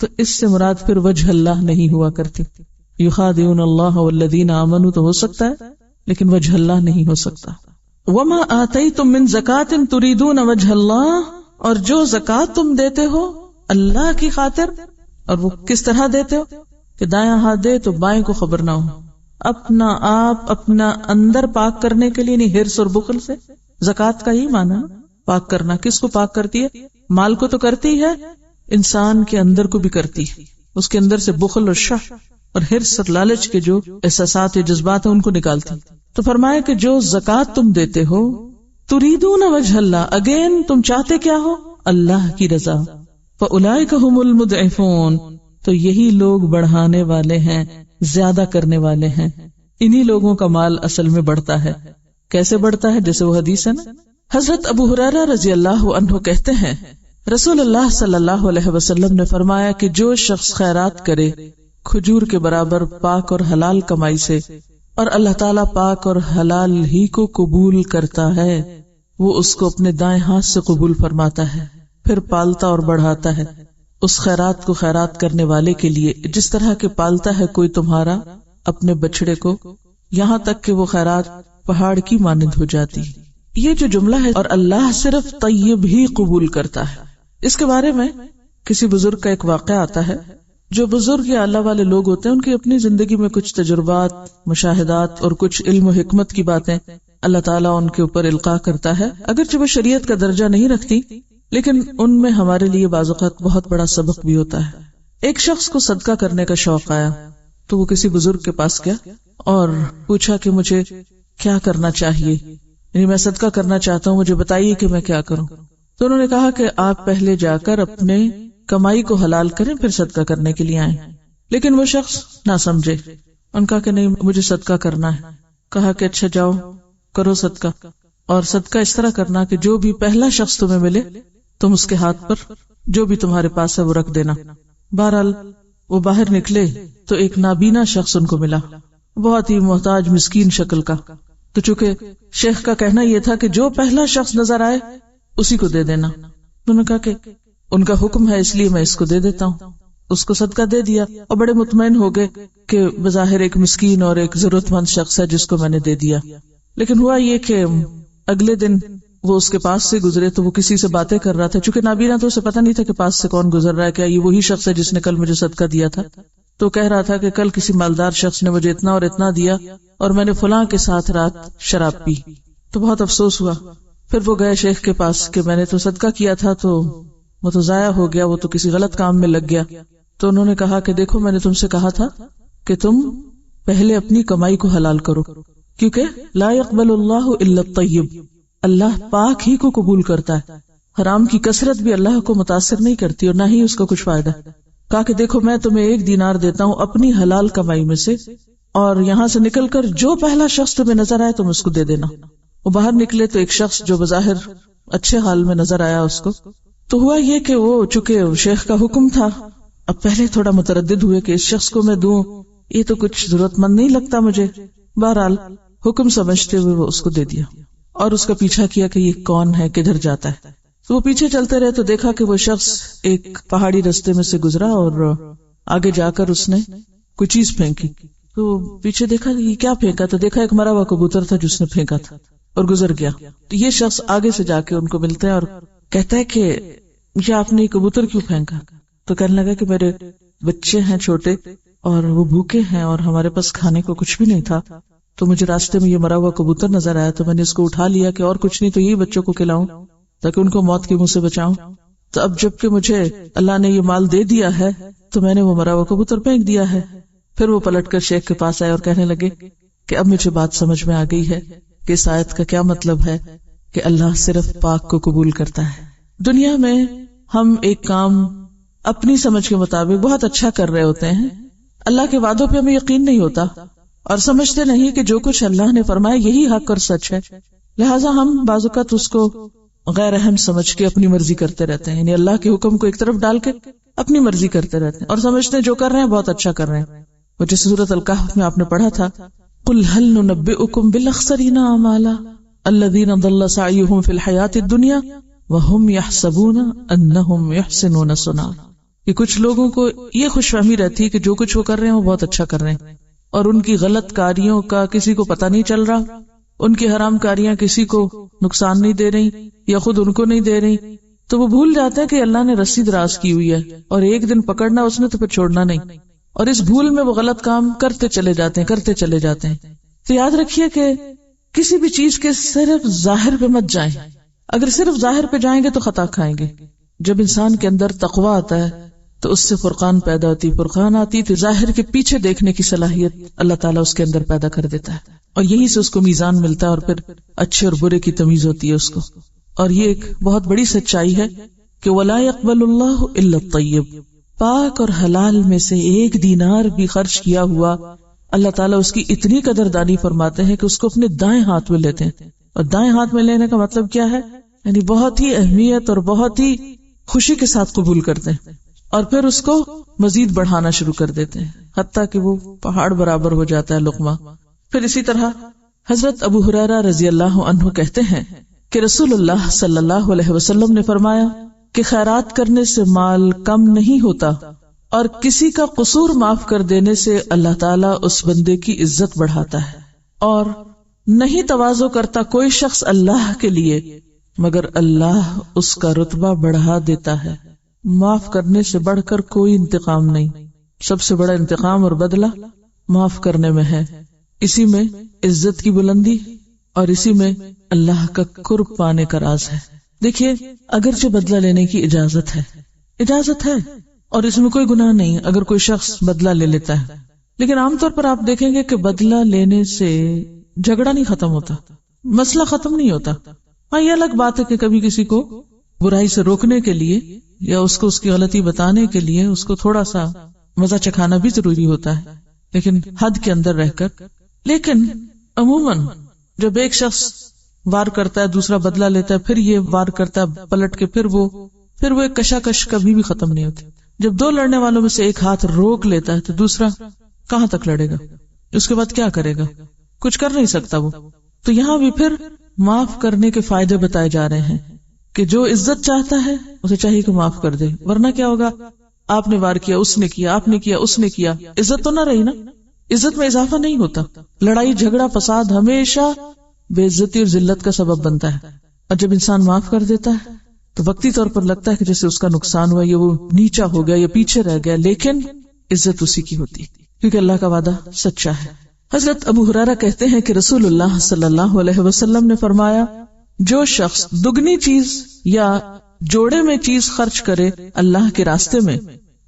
تو اس سے مراد پھر وجہ اللہ نہیں ہوا کرتی۔ یخادعون اللہ والذین آمنوا تو ہو سکتا ہے لیکن وجہ اللہ نہیں ہو سکتا۔ وما آتیتم من زکاۃ تریدون وجہ اللہ، اور جو زکوٰۃ تم دیتے ہو اللہ کی خاطر، اور وہ کس طرح دیتے ہو کہ دایاں ہاتھ دے تو بائیں کو خبر نہ ہو، اپنا آپ اپنا اندر پاک کرنے کے لیے، نہیں حرص اور بخل سے۔ زکوٰۃ کا ہی معنی ہے پاک کرنا۔ کس کو پاک کرتی ہے؟ مال کو تو کرتی ہے، انسان کے اندر کو بھی کرتی ہے، اس کے اندر سے بخل اور شح اور حرص اور لالچ کے جو احساسات یا جذبات ہیں ان کو نکالتی۔ تو فرمایا کہ جو زکوٰۃ تم دیتے ہو، تریدون وجہ اللہ، اگین تم چاہتے کیا ہو؟ اللہ کی رضا۔ فاولئک ھم المضعفون، تو یہی لوگ بڑھانے والے ہیں، زیادہ کرنے والے ہیں۔ انہی لوگوں کا مال اصل میں بڑھتا ہے۔ کیسے بڑھتا ہے؟ جیسے وہ حدیث ہے نا، حضرت ابو ہریرہ رضی اللہ عنہ کہتے ہیں رسول اللہ صلی اللہ علیہ وسلم نے فرمایا کہ جو شخص خیرات کرے کھجور کے برابر پاک اور حلال کمائی سے، اور اللہ تعالیٰ پاک اور حلال ہی کو قبول کرتا ہے، وہ اس کو اپنے دائیں ہاتھ سے قبول فرماتا ہے، پھر پالتا اور بڑھاتا ہے اس خیرات کو خیرات کرنے والے کے لیے، جس طرح کہ پالتا ہے کوئی تمہارا اپنے بچڑے کو، یہاں تک کہ وہ خیرات پہاڑ کی مانند ہو جاتی۔ یہ جو جملہ ہے، اور اللہ صرف طیب ہی قبول کرتا ہے، اس کے بارے میں کسی بزرگ کا ایک واقعہ آتا ہے۔ جو بزرگ یا اللہ والے لوگ ہوتے ہیں ان کی اپنی زندگی میں کچھ تجربات، مشاہدات اور کچھ علم و حکمت کی باتیں اللہ تعالیٰ ان کے اوپر القاء کرتا ہے، اگرچہ وہ شریعت کا درجہ نہیں رکھتی، لیکن ان میں ہمارے لیے بعض اوقات بہت بڑا سبق بھی ہوتا ہے۔ ایک شخص کو صدقہ کرنے کا شوق آیا تو وہ کسی بزرگ کے پاس گیا اور پوچھا کہ مجھے کیا کرنا چاہیے، یعنی میں صدقہ کرنا چاہتا ہوں، مجھے بتائیے کہ میں کیا کروں۔ تو انہوں نے کہا کہ آپ پہلے جا کر اپنے کمائی کو حلال کریں، پھر صدقہ کرنے کے لیے آئیں۔ لیکن وہ شخص نہ سمجھے، ان کا کہ نہیں مجھے صدقہ کرنا ہے۔ کہا کہ اچھا جاؤ کرو صدقہ، اور صدقہ اس طرح کرنا کہ جو بھی پہلا شخص تمہیں ملے تم اس کے ہاتھ پر جو بھی تمہارے پاس ہے وہ رکھ دینا۔ بہرحال وہ باہر نکلے تو ایک نابینا شخص ان کو ملا، بہت ہی محتاج مسکین شکل کا۔ تو چونکہ شیخ کا کہنا یہ تھا کہ جو پہلا شخص نظر آئے اسی کو دے دینا، انہوں نے کہا کہ ان کا حکم ہے اس لیے میں اس کو دے دیتا ہوں۔ اس کو صدقہ دے دیا اور بڑے مطمئن ہو گئے کہ بظاہر ایک مسکین اور ایک ضرورت مند شخص ہے جس کو میں نے دے دیا. لیکن ہوا یہ کہ اگلے دن وہ اس کے پاس سے گزرے تو وہ کسی سے باتیں کر رہا تھا. چونکہ نابینا تو اسے پتہ نہیں تھا کہ پاس سے کون گزر رہا ہے, کیا یہ وہی شخص ہے جس نے کل مجھے صدقہ دیا تھا. تو کہہ رہا تھا کہ کل کسی مالدار شخص نے مجھے اتنا اور اتنا دیا اور میں نے فلاں کے ساتھ رات شراب پی. تو بہت افسوس ہوا. پھر وہ گئے شیخ کے پاس کہ میں نے تو صدقہ کیا تھا تو وہ تو ضائع ہو گیا, وہ تو کسی غلط کام میں لگ گیا. تو انہوں نے کہا کہ دیکھو میں نے تم سے کہا تھا کہ تم پہلے اپنی کمائی کو حلال کرو, کیونکہ لا يقبل اللہ الا الطیب, اللہ پاک ہی کو قبول کرتا ہے. حرام کی کثرت بھی اللہ کو متاثر نہیں کرتی اور نہ ہی اس کو کچھ فائدہ. کہا کہ دیکھو میں تمہیں 1 دینار دیتا ہوں اپنی حلال کمائی میں سے, اور یہاں سے نکل کر جو پہلا شخص تمہیں نظر آئے تم اس کو دے دینا. وہ باہر نکلے تو ایک شخص جو بظاہر اچھے حال میں نظر آیا اس کو. تو ہوا یہ کہ وہ چونکہ شیخ کا حکم تھا, اب پہلے تھوڑا متردد ہوئے کہ اس شخص کو میں دوں, یہ تو کچھ ضرورت مند نہیں لگتا مجھے. بہرحال حکم سمجھتے ہوئے وہ اس کو دے دیا اور اس کا پیچھا کیا کہ یہ کون ہے, کدھر جاتا ہے. تو وہ پیچھے چلتے رہے تو دیکھا کہ وہ شخص ایک پہاڑی رستے میں سے گزرا اور آگے جا کر اس نے کوئی چیز پھینکی. تو پیچھے دیکھا یہ کیا پھینکا, تو دیکھا ایک مرا ہوا کبوتر تھا جس نے پھینکا تھا اور گزر گیا. تو یہ شخص آگے سے جا کے ان کو ملتا ہے اور کہتا ہے کہ یہ آپ نے کبوتر کیوں پھینکا؟ تو کہنے لگا کہ میرے بچے ہیں چھوٹے اور وہ بھوکے ہیں اور ہمارے پاس کھانے کو کچھ بھی نہیں تھا, تو مجھے راستے میں یہ مرا ہوا کبوتر نظر آیا تو میں نے اس کو اٹھا لیا کہ اور کچھ نہیں تو یہی بچوں کو کھلاؤں تاکہ ان کو موت کے منہ سے بچاؤں. تو اب جب کہ مجھے اللہ نے یہ مال دے دیا ہے تو میں نے وہ مرا ہوا کبوتر پھینک دیا ہے. پھر وہ پلٹ کر شیخ کے پاس آئے اور کہنے لگے کہ اب مجھے بات سمجھ میں آ گئی ہے کہ اس آیت کا کیا مطلب ہے کہ اللہ صرف پاک کو قبول کرتا ہے. دنیا میں ہم ایک کام اپنی سمجھ کے مطابق بہت اچھا کر رہے ہوتے ہیں, اللہ کے وعدوں پہ ہمیں یقین نہیں ہوتا اور سمجھتے نہیں کہ جو کچھ اللہ نے فرمایا یہی حق اور سچ ہے, لہٰذا ہم بعض اوقات اس کو غیر اہم سمجھ کے اپنی مرضی کرتے رہتے ہیں, یعنی اللہ کے حکم کو ایک طرف ڈال کے اپنی مرضی کرتے رہتے ہیں اور سمجھتے ہیں جو کر رہے ہیں بہت اچھا کر رہے ہیں. وہ جس سورۃ الکہف میں آپ نے پڑھا تھا قل هل ننبئکم بالاخسرین اعمالا الذین ضل سعیهم فی الحیاۃ الدنیا وهم یحسبون انہم یحسنون صنعا, کہ کچھ لوگوں کو یہ خوش فہمی رہتی ہے کہ جو کچھ وہ کر رہے ہیں وہ بہت اچھا کر رہے ہیں اور ان کی غلط کاریوں کا کسی کو پتہ نہیں چل رہا, ان کی حرام کاریاں کسی کو نقصان نہیں دے رہی یا خود ان کو نہیں دے رہی. تو وہ بھول جاتا ہے کہ اللہ نے رسی دراز کی ہوئی ہے اور ایک دن پکڑنا اس نے تو پھر چھوڑنا نہیں, اور اس بھول میں وہ غلط کام کرتے چلے جاتے ہیں. تو یاد رکھیے کہ کسی بھی چیز کے صرف ظاہر پہ مت جائیں. اگر صرف ظاہر پہ جائیں گے تو خطا کھائیں گے. جب انسان کے اندر تقوی آتا ہے تو اس سے فرقان پیدا ہوتی, فرقان آتی تو ظاہر کے پیچھے دیکھنے کی صلاحیت اللہ تعالیٰ اس کے اندر پیدا کر دیتا ہے, اور یہی سے اس کو میزان ملتا ہے اور پھر اچھے اور برے کی تمیز ہوتی ہے اس کو. اور یہ ایک بہت بڑی سچائی ہے کہ وَلَا يَقْبَلُ اللَّهُ إِلَّا الطَّيِّبَ, پاک اور حلال میں سے 1 دینار بھی خرچ کیا ہوا اللہ تعالیٰ اس کی اتنی قدردانی فرماتے ہیں کہ اس کو اپنے دائیں ہاتھ میں لیتے ہیں. اور دائیں ہاتھ میں لینے کا مطلب کیا ہے, یعنی بہت ہی اہمیت اور بہت ہی خوشی کے ساتھ قبول کرتے ہیں اور پھر اس کو مزید بڑھانا شروع کر دیتے ہیں حتیٰ کہ وہ پہاڑ برابر ہو جاتا ہے لقمہ. پھر اسی طرح حضرت ابو ہریرہ رضی اللہ عنہ کہتے ہیں کہ رسول اللہ صلی اللہ علیہ وسلم نے فرمایا کہ خیرات کرنے سے مال کم نہیں ہوتا اور کسی کا قصور معاف کر دینے سے اللہ تعالیٰ اس بندے کی عزت بڑھاتا ہے, اور نہیں تواضع کرتا کوئی شخص اللہ کے لیے مگر اللہ اس کا رتبہ بڑھا دیتا ہے. معاف کرنے سے بڑھ کر کوئی انتقام نہیں, سب سے بڑا انتقام اور بدلہ معاف کرنے میں ہے. اسی میں عزت کی بلندی اور اسی میں اللہ کا قرب پانے کا راز ہے. دیکھیے اگرچہ بدلہ لینے کی اجازت ہے اور اس میں کوئی گناہ نہیں اگر کوئی شخص بدلہ لے لیتا ہے, لیکن عام طور پر آپ دیکھیں گے کہ بدلہ لینے سے جھگڑا نہیں ختم ہوتا, مسئلہ ختم نہیں ہوتا. ہاں یہ الگ بات ہے کہ کبھی کسی کو برائی سے روکنے کے لیے یا اس کو اس کی غلطی بتانے کے لیے اس کو تھوڑا سا مزہ چکھانا بھی ضروری ہوتا ہے, لیکن حد کے اندر رہ کر. لیکن عموماً جب ایک شخص وار کرتا ہے دوسرا بدلہ لیتا ہے, پھر یہ وار کرتا ہے پلٹ کے, پھر وہ ایک کشاکش کبھی بھی ختم نہیں ہوتی. جب 2 لڑنے والوں میں سے ایک ہاتھ روک لیتا ہے تو دوسرا کہاں تک لڑے گا, اس کے بعد کیا کرے گا, کچھ کر نہیں سکتا وہ. تو یہاں بھی پھر معاف کرنے کے فائدے بتائے جا رہے ہیں کہ جو عزت چاہتا ہے اسے چاہیے کہ معاف کر دے, ورنہ کیا ہوگا آپ نے وار کیا، اس نے کیا، آپ نے کیا، اس نے کیا، عزت تو نہ رہی نا. عزت میں اضافہ نہیں ہوتا. لڑائی جھگڑا فساد ہمیشہ بے عزتی اور ذلت کا سبب بنتا ہے. اور جب انسان معاف کر دیتا ہے تو وقتی طور پر لگتا ہے کہ جیسے اس کا نقصان ہوا یا وہ نیچا ہو گیا یا پیچھے رہ گیا، لیکن عزت اسی کی ہوتی کیونکہ اللہ کا وعدہ سچا ہے. حضرت ابو ہریرہ کہتے ہیں کہ رسول اللہ صلی اللہ علیہ وسلم نے فرمایا، جو شخص دگنی چیز یا جوڑے میں چیز خرچ کرے اللہ کے راستے میں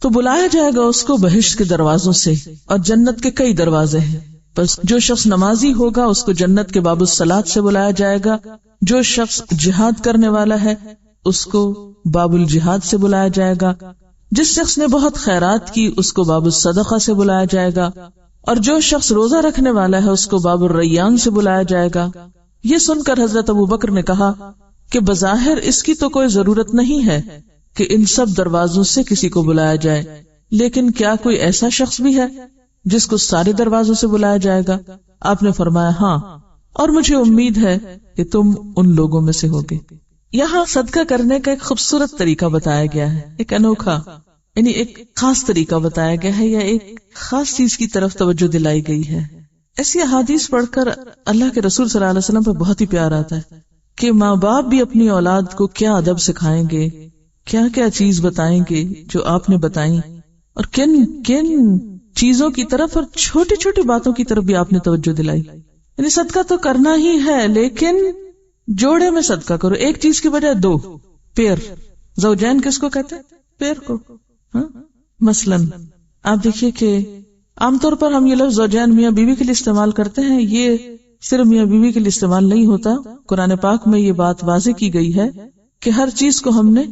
تو بلایا جائے گا اس کو بہشت کے دروازوں سے، اور جنت کے کئی دروازے ہیں. بس جو شخص نمازی ہوگا اس کو جنت کے باب الصلاۃ سے بلایا جائے گا. جو شخص جہاد کرنے والا ہے اس کو باب الجہاد سے بلایا جائے گا. جس شخص نے بہت خیرات کی اس کو باب الصدقہ سے بلایا جائے گا. اور جو شخص روزہ رکھنے والا ہے اس کو باب الریان سے بلایا جائے گا. یہ سن کر حضرت ابو بکر نے کہا کہ بظاہر اس کی تو کوئی ضرورت نہیں ہے کہ ان سب دروازوں سے کسی کو بلایا جائے، لیکن کیا کوئی ایسا شخص بھی ہے جس کو سارے دروازوں سے بلایا جائے گا؟ آپ نے فرمایا ہاں، اور مجھے امید ہے کہ تم ان لوگوں میں سے ہوگے. یہاں صدقہ کرنے کا ایک خوبصورت طریقہ بتایا گیا ہے، ایک انوکھا، یعنی ایک خاص طریقہ بتایا گیا ہے یا ایک خاص چیز کی طرف توجہ دلائی گئی ہے. ایسی احادیث پڑھ کر اللہ کے رسول صلی اللہ علیہ وسلم پہ بہت ہی پیار آتا ہے کہ ماں باپ بھی اپنی اولاد کو کیا ادب سکھائیں گے، کیا کیا چیز بتائیں گے جو آپ نے بتائیں، اور کن کن چیزوں کی طرف اور چھوٹی چھوٹی باتوں کی طرف بھی آپ نے توجہ دلائی. یعنی صدقہ تو کرنا ہی ہے، لیکن جوڑے میں صدقہ کرو، ایک چیز کی بجائے دو. پیر زوجین کس کو کہتے ہیں؟ پیر کو. مثلاً آپ دیکھیے کہ عام طور پر ہم یہ لفظ زوجین میاں بیوی کے لیے استعمال کرتے ہیں، یہ صرف میاں بیوی کے لیے استعمال نہیں ہوتا. قرآن پاک میں یہ بات واضح کی گئی ہے کہ ہر چیز کو ہم نے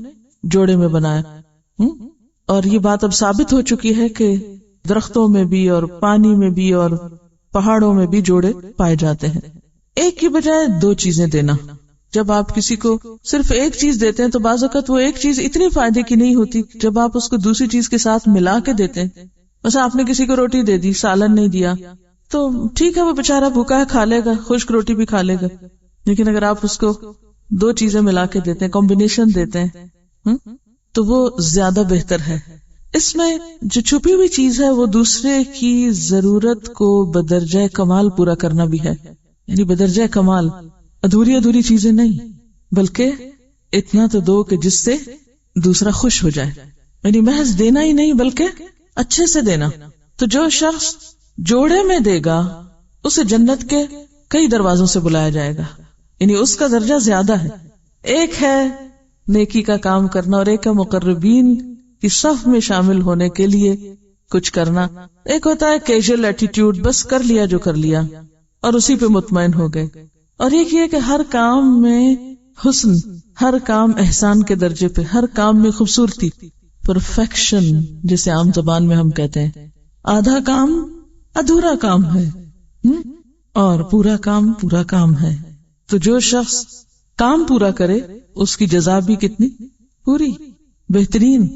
جوڑے میں بنایا. اور یہ بات اب ثابت ہو چکی ہے کہ درختوں میں بھی اور پانی میں بھی اور پہاڑوں میں بھی جوڑے پائے جاتے ہیں. ایک کی بجائے دو چیزیں دینا. جب آپ کسی کو صرف ایک چیز دیتے ہیں تو بعض اوقات وہ ایک چیز اتنی فائدے کی نہیں ہوتی. جب آپ اس کو دوسری چیز کے ساتھ ملا کے دیتے ہیں، مثلا آپ نے کسی کو روٹی دے دی، سالن نہیں دیا، تو ٹھیک ہے وہ بےچارا بھوکا ہے، کھا لے گا، خشک روٹی بھی کھا لے گا. لیکن اگر آپ اس کو دو چیزیں ملا کے دیتے ہیں، کمبینیشن دیتے ہیں، تو وہ زیادہ بہتر ہے. اس میں جو چھپی ہوئی چیز ہے وہ دوسرے کی ضرورت کو بدرجہ کمال پورا کرنا بھی ہے. یعنی بدرجہ کمال، ادھوری چیزیں نہیں، بلکہ اتنا تو دو کہ جس سے دوسرا خوش ہو جائے. یعنی محض دینا ہی نہیں بلکہ اچھے سے دینا. تو جو شخص جوڑے میں دے گا اسے جنت کے کئی دروازوں سے بلایا جائے گا. یعنی اس کا درجہ زیادہ ہے. ایک ہے نیکی کا کام کرنا اور ایک ہے مقربین کی صف میں شامل ہونے کے لیے کچھ کرنا. ایک ہوتا ہے کیجول ایٹیٹیوڈ، بس کر لیا جو کر لیا اور اسی پہ مطمئن ہو گئے. اور ایک یہ کہ ہر کام میں حسن، ہر کام احسان کے درجے پہ، ہر کام میں خوبصورتی، پرفیکشن جسے عام زبان میں ہم کہتے ہیں. آدھا کام ادھورا کام ہے اور پورا کام پورا کام ہے. تو جو شخص کام پورا کرے اس کی جزا بھی کتنی پوری، بہترین.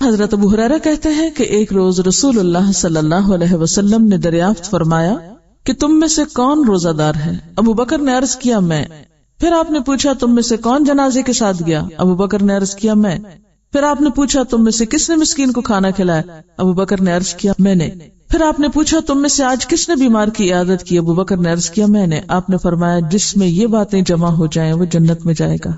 حضرت ابو ہریرہ کہتے ہیں کہ ایک روز رسول اللہ صلی اللہ علیہ وسلم نے دریافت فرمایا کہ تم میں سے کون روزہ دار ہے؟ ابو بکر نے عرض کیا میں. پھر آپ نے پوچھا تم میں سے کون جنازے کے ساتھ گیا؟ ابو بکر نے عرض کیا میں. پھر آپ نے پوچھا تم میں سے کس نے مسکین کو کھانا کھلایا؟ ابو بکر نے عرض کیا میں نے. پھر آپ نے پوچھا تم میں سے آج کس نے بیمار کی عیادت کی؟ ابو بکر نے عرض کیا میں نے. آپ نے فرمایا جس میں یہ باتیں جمع ہو جائیں وہ جنت میں جائے گا.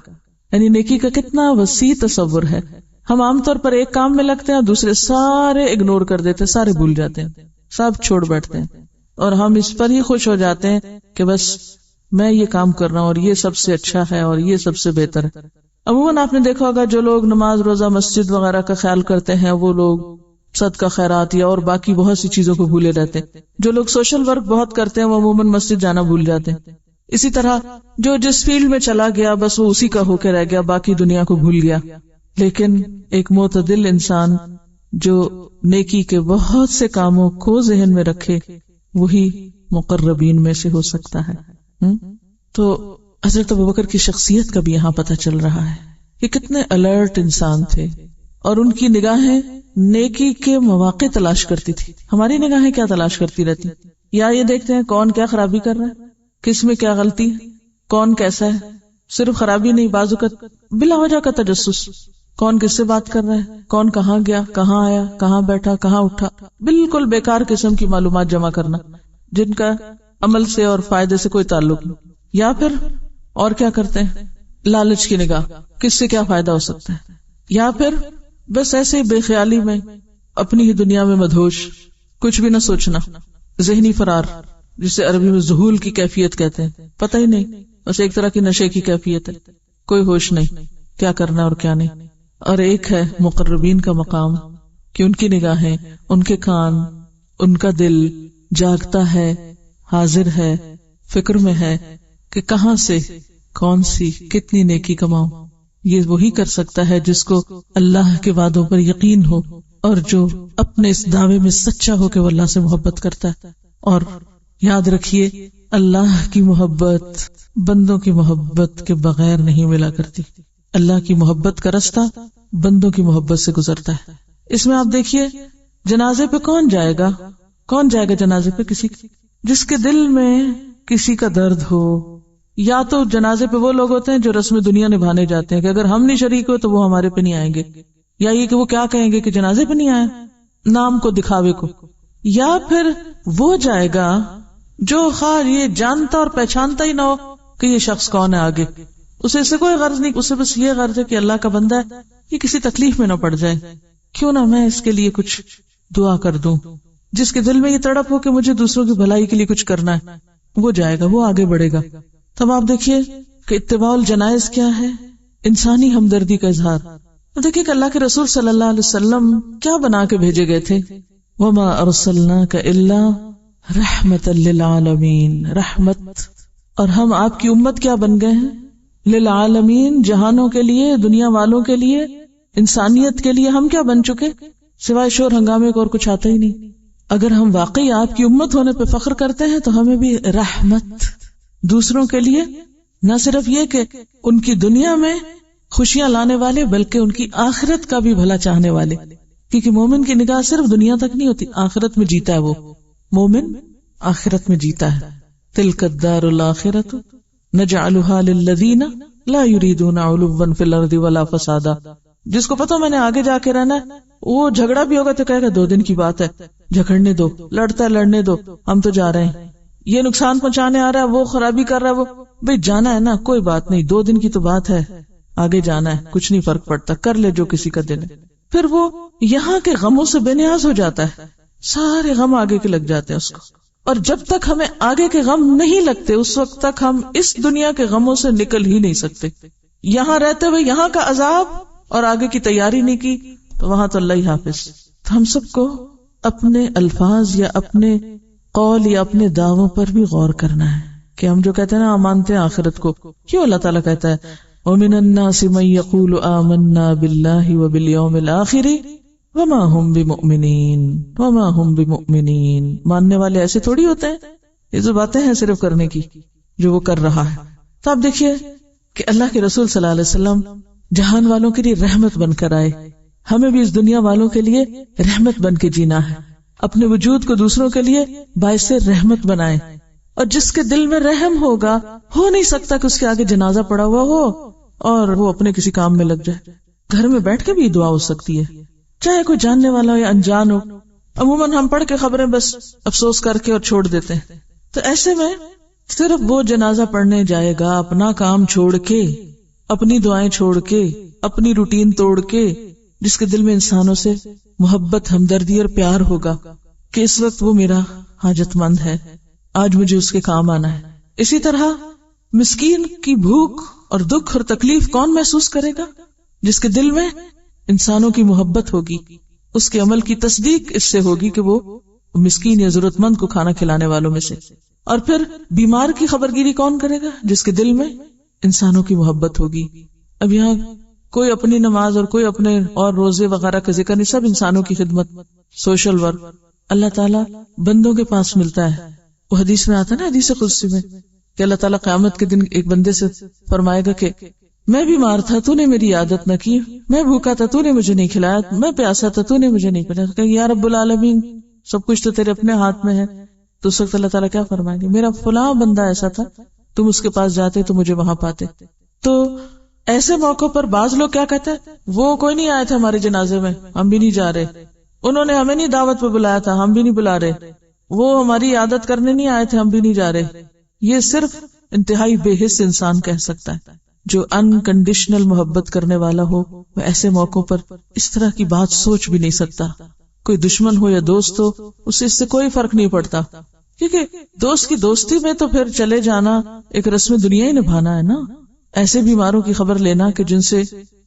یعنی نیکی کا کتنا وسیع تصور ہے. ہم عام طور پر ایک کام میں لگتے ہیں، دوسرے سارے اگنور کر دیتے ہیں، سارے بھول جاتے ہیں، سب چھوڑ بیٹھتے ہیں، اور ہم اس پر ہی خوش ہو جاتے ہیں کہ بس میں یہ کام کر رہا ہوں اور یہ سب سے اچھا ہے اور یہ سب سے بہتر ہے. عموماً آپ نے دیکھا ہوگا جو لوگ نماز روزہ مسجد وغیرہ کا خیال کرتے ہیں وہ لوگ صدقہ خیرات یا اور باقی بہت سی چیزوں کو بھولے رہتے ہیں. جو لوگ سوشل ورک بہت کرتے ہیں وہ عموماً مسجد جانا بھول جاتے ہیں. اسی طرح جو جس فیلڈ میں چلا گیا بس وہ اسی کا ہو کے رہ گیا، باقی دنیا کو بھول گیا. لیکن ایک معتدل انسان جو نیکی کے بہت سے کاموں کو ذہن میں رکھے وہی مقربین میں سے ہو سکتا ہے. تو حضرت ابوبکر کی شخصیت کا بھی یہاں پتہ چل رہا ہے کہ کتنے الرٹ انسان تھے اور ان کی نگاہیں نیکی کے مواقع تلاش کرتی تھی. ہماری نگاہیں کیا تلاش کرتی رہتی؟ یا یہ دیکھتے ہیں کون کیا خرابی کر رہا ہے، کس میں کیا غلطی ہے، کون کیسا ہے. صرف خرابی نہیں، بعض اوقات بلا وجہ کا تجسس. کون کس سے بات کر رہا ہے، کون کہاں گیا، کہاں آیا، کہاں بیٹھا، کہاں اٹھا، بالکل بیکار قسم کی معلومات جمع کرنا جن کا عمل سے اور فائدے سے کوئی تعلق نہیں. یا پھر اور کیا کرتے ہیں، لالچ کی نگاہ، کس سے کیا فائدہ ہو سکتا ہے. یا پھر بس ایسے بے خیالی میں اپنی ہی دنیا میں مدہوش، کچھ بھی نہ سوچنا، ذہنی فرار، جسے عربی میں ذہول کی کیفیت کہتے ہیں. پتہ ہی نہیں، بس ایک طرح کی نشے کی کیفیت ہے، کوئی ہوش نہیں کیا کرنا اور کیا نہیں. اور ایک ہے مقربین کا مقام کہ ان کی نگاہیں، ان کے کان، ان کا دل جاگتا ہے، حاضر ہے، فکر میں ہے کہ کہاں سے کون سی کتنی نیکی کماؤں. یہ وہی کر سکتا ہے جس کو اللہ کے وعدوں پر یقین ہو اور جو اپنے اس دعوے میں سچا ہو کہ وہ اللہ سے محبت کرتا ہے. اور یاد رکھیے اللہ کی محبت بندوں کی محبت کے بغیر نہیں ملا کرتی. اللہ کی محبت کا رستہ بندوں کی محبت سے گزرتا ہے. اس میں آپ دیکھیے جنازے پہ کون جائے گا جنازے پہ؟ کسی جس کے دل میں کسی کا درد ہو. یا تو جنازے پہ وہ لوگ ہوتے ہیں جو رسم دنیا نبھانے جاتے ہیں کہ اگر ہم نہیں شریک ہوئے تو وہ ہمارے پہ نہیں آئیں گے، یا یہ کہ وہ کیا کہیں گے کہ جنازے پہ نہیں آئے، نام کو دکھاوے کو. یا پھر وہ جائے گا جو خواہ یہ جانتا اور پہچانتا ہی نہ ہو کہ یہ شخص کون ہے آگے، اسے اس سے کوئی غرض نہیں، اسے بس یہ غرض ہے کہ اللہ کا بندہ ہے، یہ کسی تکلیف میں نہ پڑ جائے، کیوں نہ میں اس کے لیے کچھ دعا کر دوں. جس کے دل میں یہ تڑپ ہو کہ مجھے دوسروں کی بھلائی کے لیے کچھ کرنا ہے، وہ جائے گا، وہ آگے بڑھے گا. تب آپ دیکھیے کہ اتباع الجنائز کیا ہے؟ انسانی ہمدردی کا اظہار. دیکھیے کہ اللہ کے رسول صلی اللہ علیہ وسلم کیا بنا کے بھیجے گئے تھے؟ وما ارسلناک الا رحمتا للعالمین، رحمت. اور ہم آپ کی امت کیا بن گئے ہیں؟ للعالمین، جہانوں کے لیے، دنیا والوں کے لیے، انسانیت کے لیے. ہم کیا بن چکے؟ سوائے شور ہنگامے کو اور کچھ آتا ہی نہیں. اگر ہم واقعی آپ کی امت ہونے پہ فخر کرتے ہیں تو ہمیں بھی رحمت، دوسروں کے لیے، نہ صرف یہ کہ ان کی دنیا میں خوشیاں لانے والے بلکہ ان کی آخرت کا بھی بھلا چاہنے والے. کیونکہ مومن کی نگاہ صرف دنیا تک نہیں ہوتی، آخرت میں جیتا ہے. وہ مومن آخرت میں جیتا ہے. تلک الدار الآخرۃ نجعلها للذین لا یریدون علوا فی الارض ولا فسادا. جس کو پتا میں نے آگے جا کے رہنا ہے، وہ جھگڑا بھی ہوگا تو کہے گا 2 دن کی بات ہے، جھگڑنے دو، لڑتا ہے لڑنے دو، ہم تو جا رہے ہیں. یہ نقصان پہنچانے آ رہا ہے، وہ خرابی کر رہا ہے، وہ بھئی جانا ہے نا، کوئی بات نہیں، 2 دن کی تو بات ہے، آگے جانا ہے، کچھ نہیں فرق پڑتا، کر لے جو کسی کا دل ہے. پھر وہ یہاں کے غموں سے بے نیاز ہو جاتا ہے، سارے غم آگے کے لگ جاتے ہیں اس کو. اور جب تک ہمیں آگے کے غم نہیں لگتے اس وقت تک ہم اس دنیا کے غموں سے نکل ہی نہیں سکتے. یہاں رہتے ہوئے یہاں کا عذاب اور آگے کی تیاری نہیں کی تو وہاں تو اللہ ہی حافظ. تو ہم سب کو اپنے الفاظ یا اپنے قول یا اپنے دعووں پر بھی غور کرنا ہے کہ ہم جو کہتے ہیں نا مانتے ہیں آخرت کو، کیوں اللہ تعالیٰ کہتا ہے وَمِنَ النَّاسِ مَن يَقُولُ آمَنَّا بِاللَّهِ وَبِالْيَوْمِ الْآخِرِ وَمَا هُمْ بِمُؤْمِنِينَ. ماننے والے ایسے تھوڑی ہوتے ہیں، یہ جو باتیں ہیں صرف کرنے کی جو وہ کر رہا ہے. تو آپ دیکھیے کہ اللہ کے رسول صلی اللہ علیہ وسلم جہان والوں کے لیے رحمت بن کر آئے. ہمیں بھی اس دنیا والوں کے لیے رحمت بن کے جینا ہے، اپنے وجود کو دوسروں کے لیے باعث رحمت بنائے. اور جس کے دل میں رحم ہوگا، ہو نہیں سکتا کہ اس کے آگے جنازہ پڑا ہوا ہو اور وہ اپنے کسی کام میں لگ جائے. گھر میں بیٹھ کے بھی دعا ہو سکتی ہے، چاہے کوئی جاننے والا ہو یا انجان ہو. عموماً ہم پڑھ کے خبریں بس افسوس کر کے اور چھوڑ دیتے ہیں. تو ایسے میں صرف وہ جنازہ پڑھنے جائے گا اپنا کام چھوڑ کے، اپنی دعائیں چھوڑ کے، اپنی روٹین توڑ کے، جس کے دل میں انسانوں سے محبت، ہمدردی اور پیار ہوگا کہ اس وقت وہ میرا حاجت مند ہے، آج مجھے اس کے کام آنا ہے. اسی طرح مسکین کی بھوک اور دکھ اور تکلیف کون محسوس کرے گا؟ جس کے دل میں انسانوں کی محبت ہوگی، اس کے عمل کی تصدیق اس سے ہوگی کہ وہ مسکین یا ضرورت مند کو کھانا کھلانے والوں میں سے. اور پھر بیمار کی خبرگیری کون کرے گا؟ جس کے دل میں انسانوں کی محبت ہوگی. اب یہاں کوئی اپنی نماز اور کوئی اپنے اور روزے وغیرہ کا ذکر نہیں، سب انسانوں کی خدمت، سوشل ورک اللہ تعالیٰ بندوں کے پاس ملتا ہے. وہ حدیث میں آتا ہے نا، حدیث قدسی میں، کہ اللہ تعالیٰ قیامت کے دن ایک بندے سے فرمائے گا کہ میں بیمار تھا، تو نے میری عادت نہ کی، میں بھوکا تھا، تو نے مجھے نہیں کھلایا، میں پیاسا تھا، تو نے مجھے نہیں پلایا. کہ یا رب العالمین، سب کچھ تو تیرے اپنے ہاتھ میں ہے. تو اس وقت اللہ تعالیٰ کیا فرمائیں گے؟ میرا فلاں بندہ ایسا تھا، تم اس کے پاس جاتے تو مجھے وہاں پاتے. تو ایسے موقع پر بعض لوگ کیا کہتے ہیں، وہ کوئی نہیں آئے تھے ہمارے جنازے میں، ہم بھی نہیں جا رہے، انہوں نے ہمیں نہیں دعوت پہ بلایا تھا، ہم بھی نہیں بلا رہے، وہ ہماری عادت کرنے نہیں آئے تھے، ہم بھی نہیں جا رہے. یہ صرف انتہائی بے حس انسان کہہ سکتا ہے. جو انکنڈیشنل محبت کرنے والا ہو وہ ایسے موقعوں پر اس طرح کی بات سوچ بھی نہیں سکتا. کوئی دشمن ہو یا دوست ہو، اسے اس سے کوئی فرق نہیں پڑتا، کیونکہ دوست کی دوستی میں تو پھر چلے جانا ایک رسم دنیا ہی نبھانا ہے نا. ایسے بیماروں کی خبر لینا کہ جن سے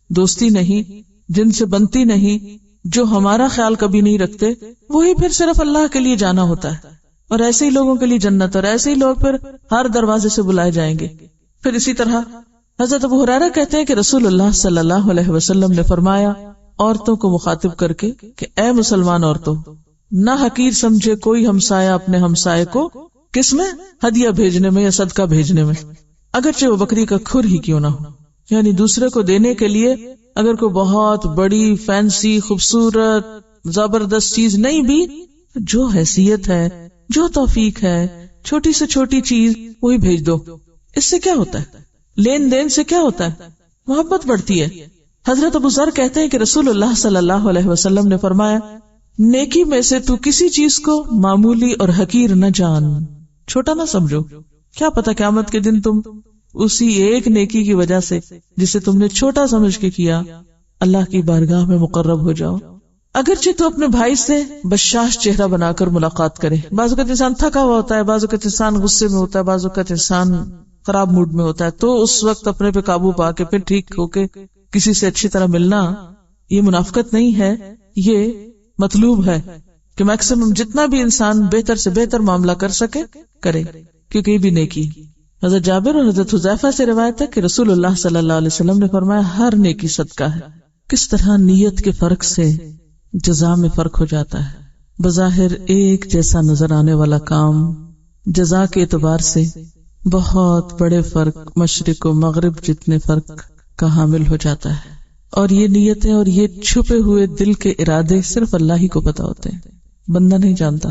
دوستی نہیں، جن سے بنتی نہیں، جو ہمارا خیال کبھی نہیں رکھتے، وہی پھر صرف اللہ کے لیے جانا ہوتا ہے. اور ایسے ہی لوگوں کے لیے جنت، اور ایسے ہی لوگ پھر ہر دروازے سے بلائے جائیں گے. پھر اسی طرح حضرت ابو ہریرہ کہتے ہیں کہ رسول اللہ صلی اللہ علیہ وسلم نے فرمایا عورتوں کو مخاطب کر کے کہ اے مسلمان عورتوں، نہ حقیر سمجھے کوئی ہمسایہ اپنے ہمسائے کو کس میں، ہدیہ بھیجنے میں یا صدقہ بھیجنے میں، اگرچہ وہ بکری کا کھر ہی کیوں نہ ہو. یعنی دوسرے کو دینے کے لیے اگر کوئی بہت بڑی فینسی خوبصورت زبردست چیز نہیں بھی، جو حیثیت ہے، جو توفیق ہے، چھوٹی سے چھوٹی چیز وہی بھیج دو. اس سے کیا ہوتا ہے؟ لین دین سے کیا ہوتا ہے؟ محبت بڑھتی ہے. حضرت ابو ذر کہتے ہیں کہ رسول اللہ صلی اللہ علیہ وسلم نے فرمایا نیکی میں سے تو کسی چیز کو معمولی اور حقیر نہ جان، چھوٹا نہ سمجھو. کیا پتا قیامت کے دن تم اسی ایک نیکی کی وجہ سے جسے تم نے چھوٹا سمجھ کے کیا، اللہ کی بارگاہ میں مقرب ہو جاؤ. اگرچہ تو اپنے بھائی سے بشاش چہرہ بنا کر ملاقات کرے. بعض اوقات انسان تھکا ہوا ہوتا ہے، بعض اوقات انسان غصے میں ہوتا ہے، بعض اوقات انسان خراب موڈ میں ہوتا ہے، تو اس وقت اپنے پہ قابو پا کے پھر ٹھیک ہو کے کسی سے اچھی طرح ملنا، یہ منافقت نہیں ہے، یہ مطلوب ہے کہ میکسیمم جتنا بھی انسان بہتر سے بہتر معاملہ کر سکے کرے، کیونکہ یہ بھی نیکی. حضرت جابر اور حضرت حذیفہ سے روایت ہے کہ رسول اللہ صلی اللہ علیہ وسلم نے فرمایا ہر نیکی صدقہ ہے. کس طرح نیت کے فرق سے جزا میں فرق ہو جاتا ہے. بظاہر ایک جیسا نظر آنے والا کام جزا کے اعتبار سے بہت بڑے فرق، مشرق و مغرب جتنے فرق کا حامل ہو جاتا ہے. اور یہ نیتیں اور یہ چھپے ہوئے دل کے ارادے صرف اللہ ہی کو پتا ہوتے ہیں، بندہ نہیں جانتا.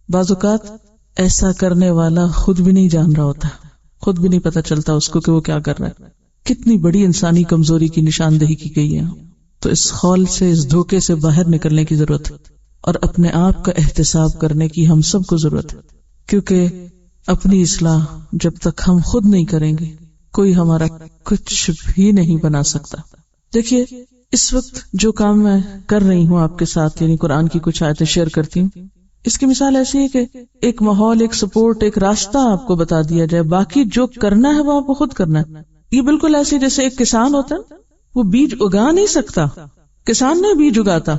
بعض اوقات ایسا کرنے والا خود بھی نہیں جان رہا ہوتا، خود بھی نہیں پتا چلتا اس کو کہ وہ کیا کر رہا ہے. کتنی بڑی انسانی کمزوری کی نشاندہی کی گئی ہے. تو اس خول سے، اس دھوکے سے باہر نکلنے کی ضرورت ہے، اور اپنے آپ کا احتساب کرنے کی ہم سب کو ضرورت ہے. کیونکہ اپنی اصلاح جب تک ہم خود نہیں کریں گے، کوئی ہمارا کچھ بھی نہیں بنا سکتا. دیکھیے اس وقت جو کام میں کر رہی ہوں آپ کے ساتھ، یعنی قرآن کی کچھ آیتیں شیئر کرتی ہوں، اس کی مثال ایسی ہے کہ ایک ماحول، ایک سپورٹ، ایک راستہ آپ کو بتا دیا جائے، باقی جو کرنا ہے وہ آپ کو خود کرنا ہے. یہ بالکل ایسے جیسے ایک کسان ہوتا ہے، وہ بیج اگا نہیں سکتا، کسان نہیں بیج اگاتا،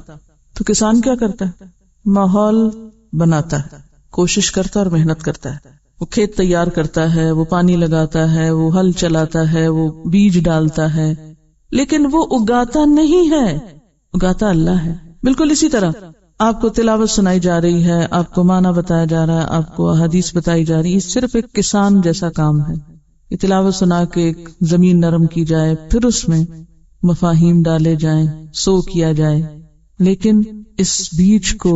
تو کسان کیا کرتا ہے؟ ماحول بناتا ہے، کوشش کرتا ہے اور محنت کرتا ہے. وہ کھیت تیار کرتا ہے، وہ پانی لگاتا ہے، وہ ہل چلاتا ہے، وہ بیج ڈالتا ہے، لیکن وہ اگاتا نہیں ہے، اگاتا اللہ ہے. بالکل اسی طرح آپ کو تلاوت سنائی جا رہی ہے، آپ کو معنی بتایا جا رہا ہے، آپ کو احادیث بتائی جا رہی ہے، یہ صرف ایک کسان جیسا کام ہے. یہ تلاوت سنا کے ایک زمین نرم کی جائے، پھر اس میں مفاہیم ڈالے جائیں، سو کیا جائے، لیکن اس بیج کو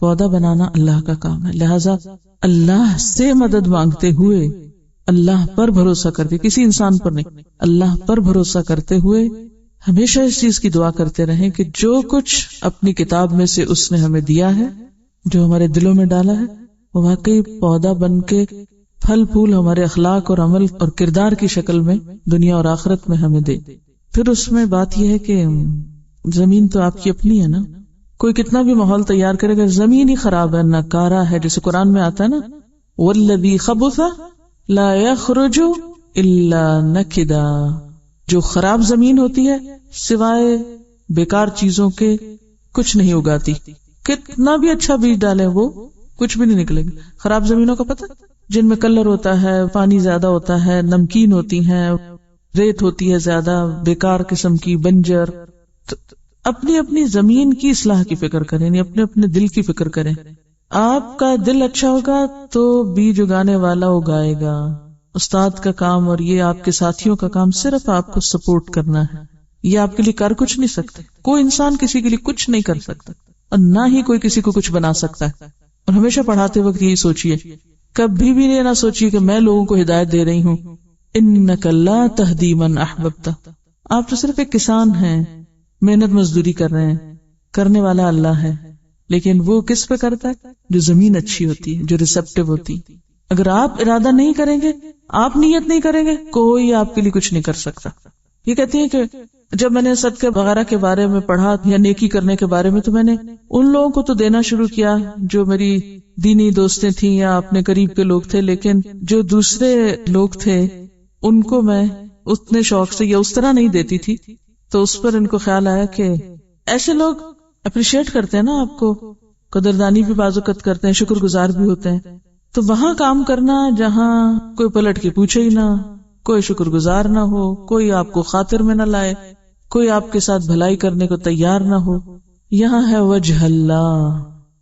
پودا بنانا اللہ کا کام ہے. لہذا اللہ سے مدد مانگتے ہوئے، اللہ پر بھروسہ کرتے، کسی انسان پر نہیں، اللہ پر بھروسہ کرتے ہوئے ہمیشہ اس چیز کی دعا کرتے رہیں کہ جو کچھ اپنی کتاب میں سے اس نے ہمیں دیا ہے، جو ہمارے دلوں میں ڈالا ہے، وہ واقعی پودا بن کے پھل پھول ہمارے اخلاق اور عمل اور کردار کی شکل میں دنیا اور آخرت میں ہمیں دے. پھر اس میں بات یہ ہے کہ زمین تو آپ کی اپنی ہے نا. کوئی کتنا بھی ماحول تیار کرے گا، زمین ہی خراب ہے، ناکارہ ہے، جیسے قرآن میں آتا ہے نا وَالَّذِي خَبُثَ لَا يَخْرُجُ إِلَّا نَكِدًا. جو خراب زمین ہوتی ہے سوائے بیکار چیزوں کے کچھ نہیں اگاتی. کتنا بھی اچھا بیج ڈالے وہ کچھ بھی نہیں نکلے گا. خراب زمینوں کا پتہ، جن میں کلر ہوتا ہے، پانی زیادہ ہوتا ہے، نمکین ہوتی ہیں، ریت ہوتی ہے زیادہ، بیکار قسم کی، بنجر. تو اپنی اپنی زمین کی اصلاح کی فکر کریں، یعنی اپنے اپنے دل کی فکر کریں. آپ کا دل اچھا ہوگا تو بیج اگانے والا اگائے گا. استاد کا کام اور یہ آپ کے ساتھیوں کا کام صرف آپ کو سپورٹ کرنا ہے. یہ آپ کے لیے کر کچھ نہیں سکتے. کوئی انسان کسی کے لیے کچھ نہیں کر سکتا، اور نہ ہی کوئی کسی کو کچھ بنا سکتا ہے. اور ہمیشہ پڑھاتے وقت یہی سوچیے، کبھی بھی یہ نہ سوچیے کہ میں لوگوں کو ہدایت دے رہی ہوں. انک لا تہدی من احببت، آپ تو صرف ایک کسان ہیں، محنت مزدوری کر رہے ہیں، کرنے والا اللہ ہے، لیکن وہ کس پہ کرتا ہے؟ جو زمین اچھی ہوتی ہے، جو ریسپٹیو ہوتی. اگر آپ ارادہ نہیں کریں گے، آپ نیت نہیں کریں گے، کوئی آپ کے لیے کچھ نہیں کر سکتا. یہ کہتی ہیں کہ جب میں نے صدقے وغیرہ کے بارے میں پڑھا یا نیکی کرنے کے بارے میں، تو میں نے ان لوگوں کو تو دینا شروع کیا جو میری دینی دوستیں تھیں یا اپنے قریب کے لوگ تھے، لیکن جو دوسرے لوگ تھے ان کو میں اتنے شوق سے یا اس طرح نہیں دیتی تھی. تو اس پر ان کو خیال آیا کہ ایسے لوگ اپریشیٹ کرتے ہیں نا آپ کو، قدردانی بھی بعض اوقات کرتے ہیں، شکر گزار بھی ہوتے ہیں. تو وہاں کام کرنا جہاں کوئی پلٹ کے پوچھے ہی نہ، کوئی شکر گزار نہ ہو، کوئی آپ کو خاطر میں نہ لائے، کوئی آپ کے ساتھ بھلائی کرنے کو تیار نہ ہو، یہاں ہے وجہ اللہ.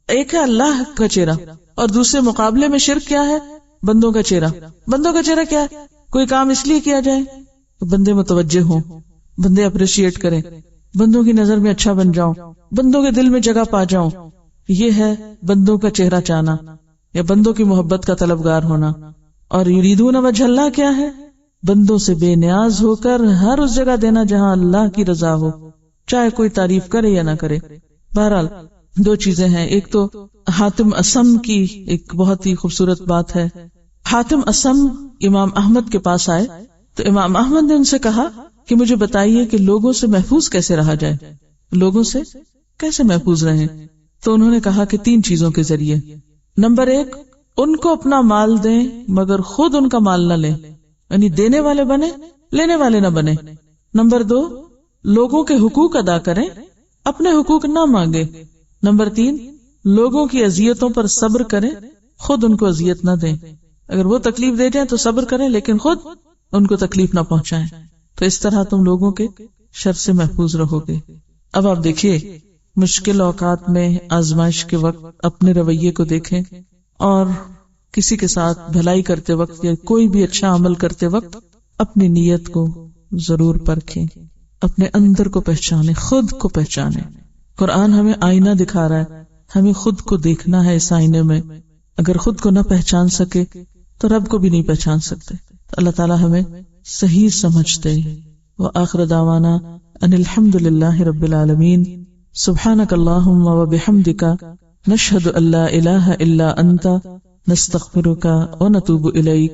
ایک ہے اللہ کا چہرہ، اور دوسرے مقابلے میں شرک کیا ہے؟ بندوں کا چہرہ. بندوں کا چہرہ کیا ہے؟ کوئی کام اس لیے کیا جائے کہ بندے متوجہ ہوں، بندے اپریشیٹ کریں، بندوں کی نظر میں اچھا بن جاؤں، بندوں کے دل میں جگہ پا جاؤں. یہ ہے بندوں کا چہرہ چاہنا یا بندوں کی محبت کا طلبگار ہونا. اور یریدون وجہ اللہ کیا ہے؟ بندوں سے بے نیاز ہو کر ہر اس جگہ دینا جہاں اللہ کی رضا ہو، چاہے کوئی تعریف کرے یا نہ کرے. بہرحال دو چیزیں ہیں. ایک تو حاتم اسم کی ایک بہت ہی خوبصورت بات ہے. حاتم اسم امام احمد کے پاس آئے تو امام احمد نے ان سے کہا کہ مجھے بتائیے کہ لوگوں سے محفوظ کیسے رہا جائے، لوگوں سے کیسے محفوظ رہیں. تو انہوں نے کہا کہ 3 چیزوں کے ذریعے. نمبر 1، ان کو اپنا مال دیں مگر خود ان کا مال نہ لیں، یعنی دینے والے بنے، لینے والے نہ بنے. نمبر 2، لوگوں کے حقوق ادا کریں، اپنے حقوق نہ مانگے. نمبر 3، لوگوں کی اذیتوں پر صبر کریں، خود ان کو اذیت نہ دیں. اگر وہ تکلیف دے جائیں تو صبر کریں لیکن خود ان کو تکلیف نہ پہنچائیں. تو اس طرح تم لوگوں کے شر سے محفوظ رہو گے. اب آپ دیکھیے، مشکل اوقات میں، آزمائش کے وقت اپنے رویے کو دیکھیں، اور کسی کے ساتھ بھلائی کرتے وقت یا کوئی بھی اچھا عمل کرتے وقت اپنی نیت کو ضرور پرکھیں، اپنے اندر کو پہچانیں، خود کو پہچانیں. قرآن ہمیں آئینہ دکھا رہا ہے، ہمیں خود کو دیکھنا ہے اس آئینے میں. اگر خود کو نہ پہچان سکے تو رب کو بھی نہیں پہچان سکتے. اللہ تعالی ہمیں صحیح سمجھ دے. وآخر دعوانا ان الحمد للہ رب العالمین. سبحانک اللہم وبحمدک، نشہد ان لا الہ الا انت، نستغفرک ونتوب الیک.